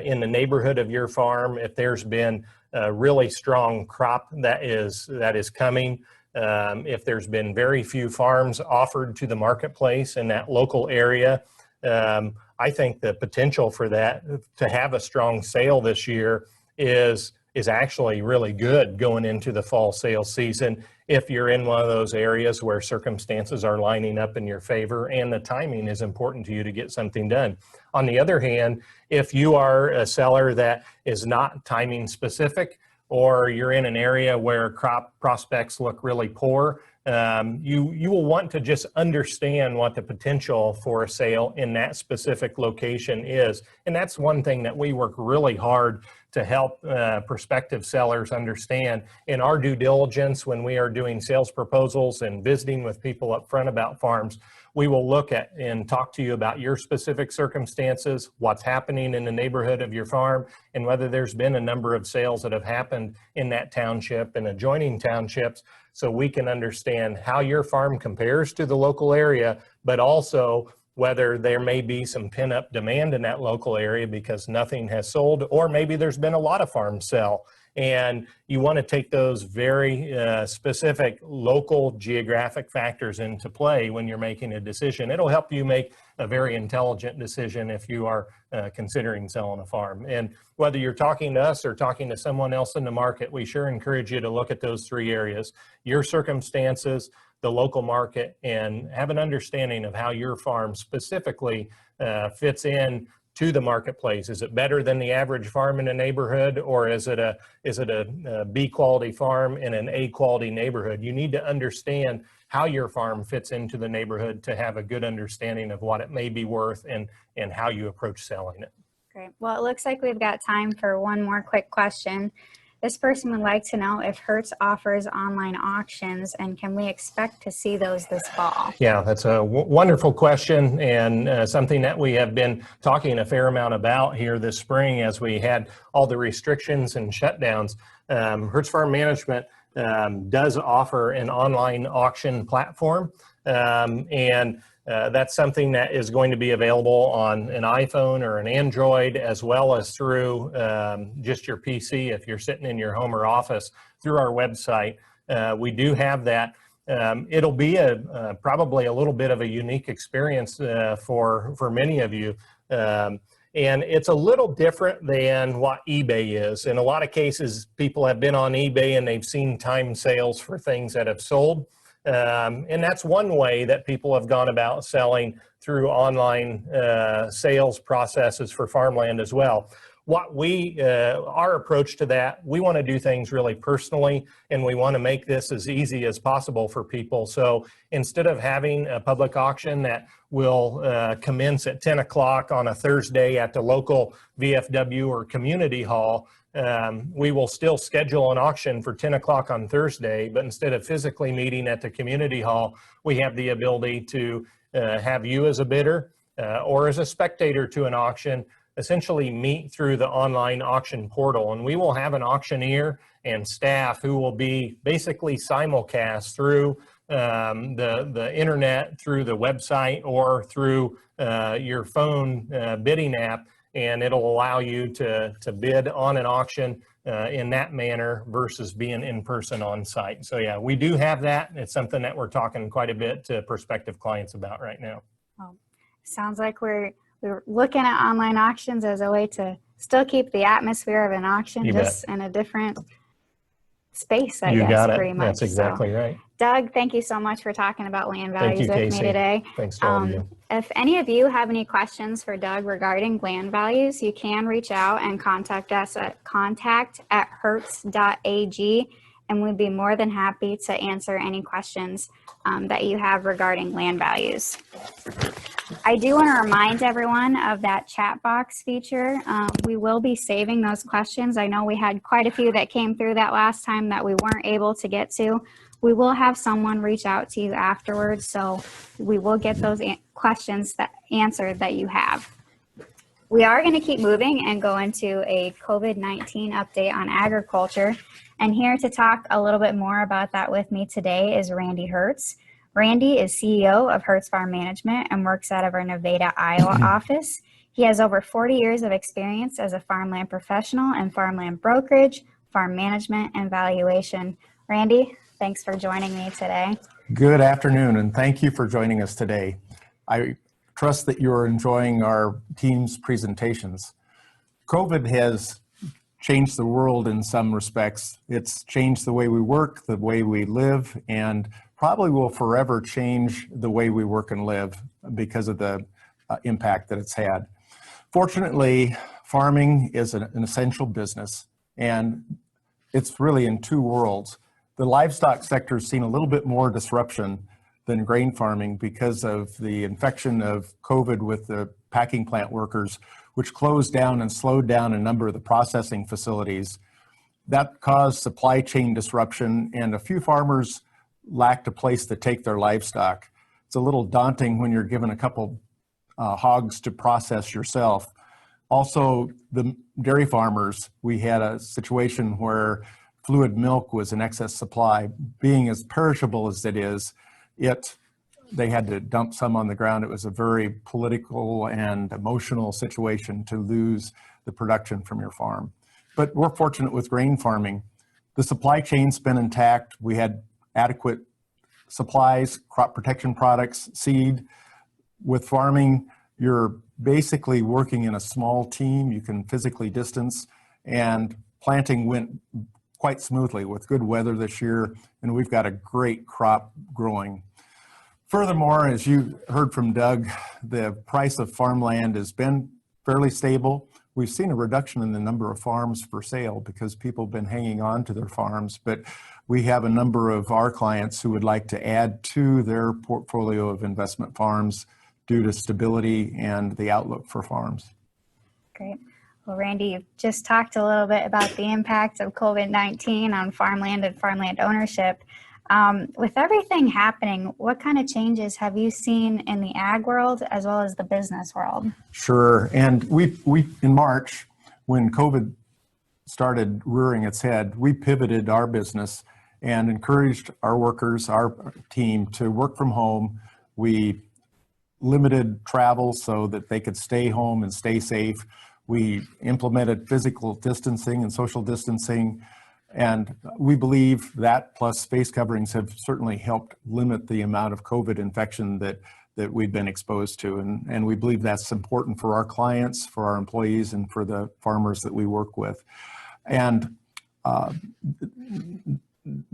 in the neighborhood of your farm, if there's been a really strong crop that is coming, if there's been very few farms offered to the marketplace in that local area, I think the potential for that to have a strong sale this year is actually really good going into the fall sales season if you're in one of those areas where circumstances are lining up in your favor and the timing is important to you to get something done. On the other hand, if you are a seller that is not timing specific, or you're in an area where crop prospects look really poor, you will want to just understand what the potential for a sale in that specific location is. And that's one thing that we work really hard to help prospective sellers understand. In our due diligence, when we are doing sales proposals and visiting with people up front about farms, we will look at and talk to you about your specific circumstances, what's happening in the neighborhood of your farm, and whether there's been a number of sales that have happened in that township and adjoining townships, so we can understand how your farm compares to the local area, but also whether there may be some pent-up demand in that local area because nothing has sold, or maybe there's been a lot of farms sell And you want to take those very specific local geographic factors into play when you're making a decision. It'll help you make a very intelligent decision if you are considering selling a farm. And whether you're talking to us or talking to someone else in the market, we sure encourage you to look at those three areas: your circumstances, the local market, and have an understanding of how your farm specifically fits in to the marketplace. Is it better than the average farm in a neighborhood, or is it a B quality farm in an A quality neighborhood? You need to understand how your farm fits into the neighborhood to have a good understanding of what it may be worth and how you approach selling it. Great. Well, it looks like we've got time for one more quick question. This person would like to know if Hertz offers online auctions, and can we expect to see those this fall? Yeah, that's a wonderful question, and something that we have been talking a fair amount about here this spring as we had all the restrictions and shutdowns. Hertz Farm Management does offer an online auction platform, and that's something that is going to be available on an iPhone or an Android, as well as through just your PC if you're sitting in your home or office through our website. We do have that. It'll be probably a little bit of a unique experience for many of you. And it's a little different than what eBay is. In a lot of cases, people have been on eBay and they've seen time sales for things that have sold. And that's one way that people have gone about selling through online sales processes for farmland as well. What our approach to that, we want to do things really personally, and we want to make this as easy as possible for people. So instead of having a public auction that will commence at 10 o'clock on a Thursday at the local VFW or community hall, we will still schedule an auction for 10 o'clock on Thursday, but instead of physically meeting at the community hall, we have the ability to have you as a bidder or as a spectator to an auction essentially meet through the online auction portal. And we will have an auctioneer and staff who will be basically simulcast through the internet, through the website, or through your phone bidding app, and it'll allow you to bid on an auction in that manner versus being in person on site. So yeah, we do have that. It's something that we're talking quite a bit to prospective clients about right now. Well, sounds like we're looking at online auctions as a way to still keep the atmosphere of an auction, You just in a different space, I You guess, got it. pretty much. That's exactly right. Doug, thank you so much for talking about land Thank values you, with Casey. me today. Thanks to all of you. If any of you have any questions for Doug regarding land values, you can reach out and contact us at contact@hertz.ag, and we'd be more than happy to answer any questions that you have regarding land values. I do want to remind everyone of that chat box feature. We will be saving those questions. I know we had quite a few that came through that last time that we weren't able to get to. We will have someone reach out to you afterwards, so we will get those questions answered that you have. We are going to keep moving and go into a COVID-19 update on agriculture. And here to talk a little bit more about that with me today is Randy Hertz. Randy is CEO of Hertz Farm Management and works out of our Nevada, Iowa office. He has over 40 years of experience as a farmland professional and farmland brokerage, farm management, and valuation. Randy, thanks for joining me today. Good afternoon, and thank you for joining us today. I trust that you're enjoying our team's presentations. COVID has changed the world in some respects. It's changed the way we work, the way we live, and probably will forever change the way we work and live because of the impact that it's had. Fortunately, farming is an essential business, and it's really in two worlds. The livestock sector has seen a little bit more disruption than grain farming because of the infection of COVID with the packing plant workers, which closed down and slowed down a number of the processing facilities. That caused supply chain disruption, and a few farmers lacked a place to take their livestock. It's a little daunting when you're given a couple hogs to process yourself. Also, the dairy farmers, we had a situation where fluid milk was in excess supply. Being as perishable as it is, they had to dump some on the ground. It was a very political and emotional situation to lose the production from your farm. but we're fortunate with grain farming. The supply chain's been intact. We had adequate supplies, crop protection products, seed. With farming, you're basically working in a small team. You can physically distance, and planting went quite smoothly with good weather this year, and we've got a great crop growing. Furthermore, as you heard from Doug, the price of farmland has been fairly stable. We've seen a reduction in the number of farms for sale because people have been hanging on to their farms, but we have a number of our clients who would like to add to their portfolio of investment farms due to stability and the outlook for farms. Great. Well, Randy, you've just talked a little bit about the impact of COVID-19 on farmland and farmland ownership. With everything happening, what kind of changes have you seen in the ag world as well as the business world? Sure, and we in March, when COVID started rearing its head, we pivoted our business and encouraged our workers, our team, to work from home. We limited travel so that they could stay home and stay safe. We implemented physical distancing and social distancing, and we believe that plus face coverings have certainly helped limit the amount of COVID infection that we've been exposed to. And we believe that's important for our clients, for our employees, and for the farmers that we work with. And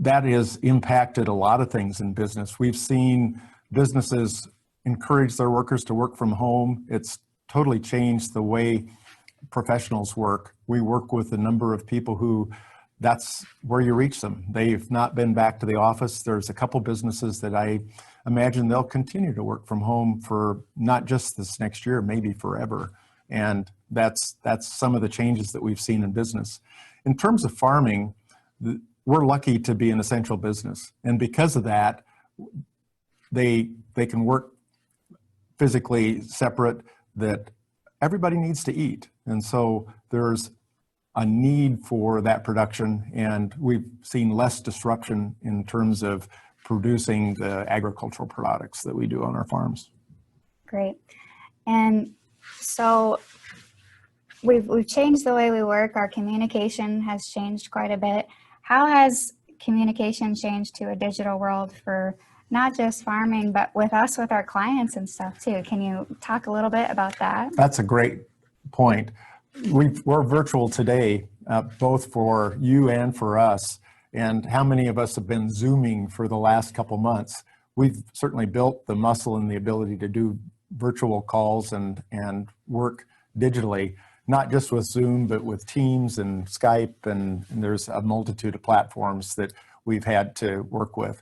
that has impacted a lot of things in business. We've seen businesses encourage their workers to work from home. It's totally changed the way professionals work. We work with a number of people who that's where you reach them. They've not been back to the office. There's a couple businesses that I imagine they'll continue to work from home for not just this next year, maybe forever. And that's some of the changes that we've seen in business. In terms of farming, we're lucky to be an essential business. And because of that, they can work physically separate, that everybody needs to eat. And so there's a need for that production, and we've seen less disruption in terms of producing the agricultural products that we do on our farms. Great. And so we've changed the way we work. Our communication has changed quite a bit. How has communication changed to a digital world for not just farming, but with us, with our clients and stuff too? Can you talk a little bit about that? That's a great point. We're virtual today, both for you and for us. And how many of us have been Zooming for the last couple months? We've certainly built the muscle and the ability to do virtual calls and work digitally, not just with Zoom, but with Teams and Skype, and there's a multitude of platforms that we've had to work with.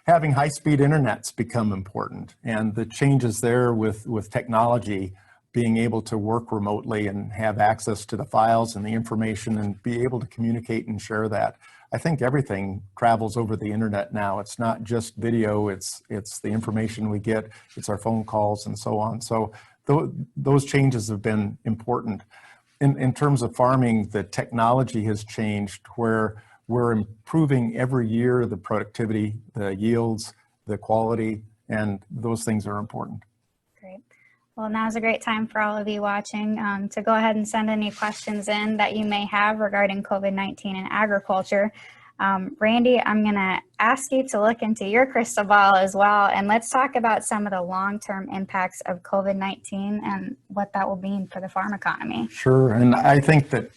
Having high-speed internet's become important, and the changes there with technology, being able to work remotely and have access to the files and the information and be able to communicate and share that. I think everything travels over the internet now. It's not just video, it's the information we get, it's our phone calls and so on. So those changes have been important. In terms of farming, the technology has changed where we're improving every year the productivity, the yields, the quality, and those things are important. Great. Well, now's a great time for all of you watching to go ahead and send any questions in that you may have regarding COVID-19 and agriculture. Randy, I'm going to ask you to look into your crystal ball as well, and let's talk about some of the long-term impacts of COVID-19 and what that will mean for the farm economy. Sure, and I think that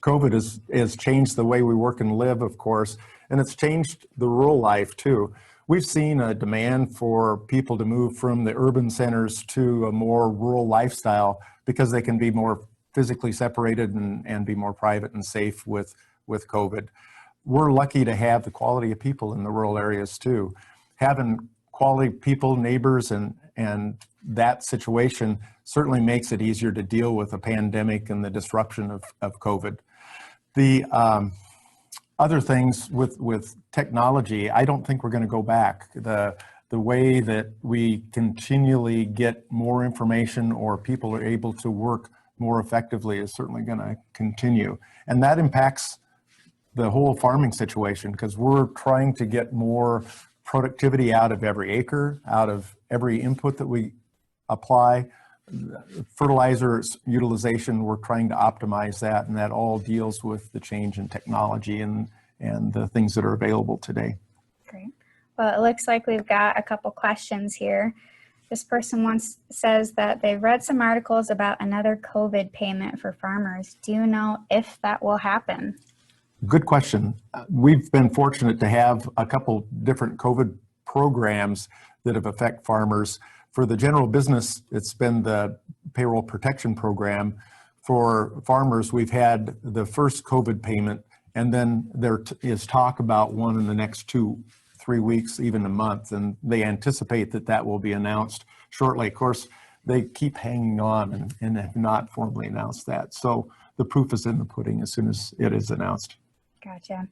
COVID has changed the way we work and live, of course, and it's changed the rural life too. We've seen a demand for people to move from the urban centers to a more rural lifestyle because they can be more physically separated and be more private and safe with COVID. We're lucky to have the quality of people in the rural areas too. Having quality people, neighbors, and that situation certainly makes it easier to deal with a pandemic and the disruption of COVID. The other things with technology, I don't think we're going to go back. The way that we continually get more information or people are able to work more effectively is certainly going to continue. And that impacts the whole farming situation because we're trying to get more productivity out of every acre, out of every input that we apply. fertilizer utilization, we're trying to optimize that, and that all deals with the change in technology and the things that are available today. Great. Well, it looks like we've got a couple questions here. This person says that they've read some articles about another COVID payment for farmers. Do you know if that will happen? Good question. We've been fortunate to have a couple different COVID programs that have affected farmers. For the general business, it's been the payroll protection program. For farmers, we've had the first COVID payment, and then there is talk about one in the next 2-3 weeks, even a month, and they anticipate that that will be announced shortly. Of course, they keep hanging on and have not formally announced that. So the proof is in the pudding as soon as it is announced. Gotcha.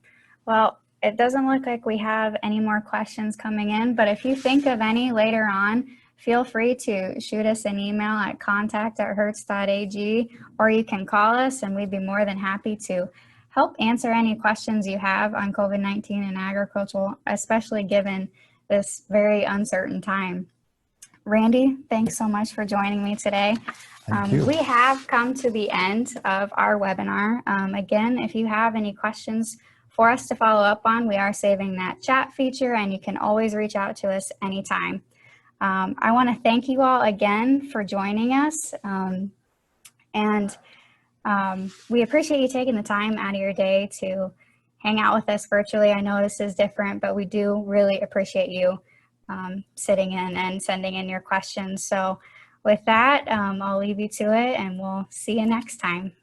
Well, it doesn't look like we have any more questions coming in, but if you think of any later on, feel free to shoot us an email at contact@hertz.ag, or you can call us and we'd be more than happy to help answer any questions you have on COVID-19 and agriculture, especially given this very uncertain time. Randy, thanks so much for joining me today. Thank you. We have come to the end of our webinar. Again, if you have any questions for us to follow up on, we are saving that chat feature, and you can always reach out to us anytime. I want to thank you all again for joining us, and we appreciate you taking the time out of your day to hang out with us virtually. I know this is different, but we do really appreciate you sitting in and sending in your questions. So with that, I'll leave you to it, and we'll see you next time.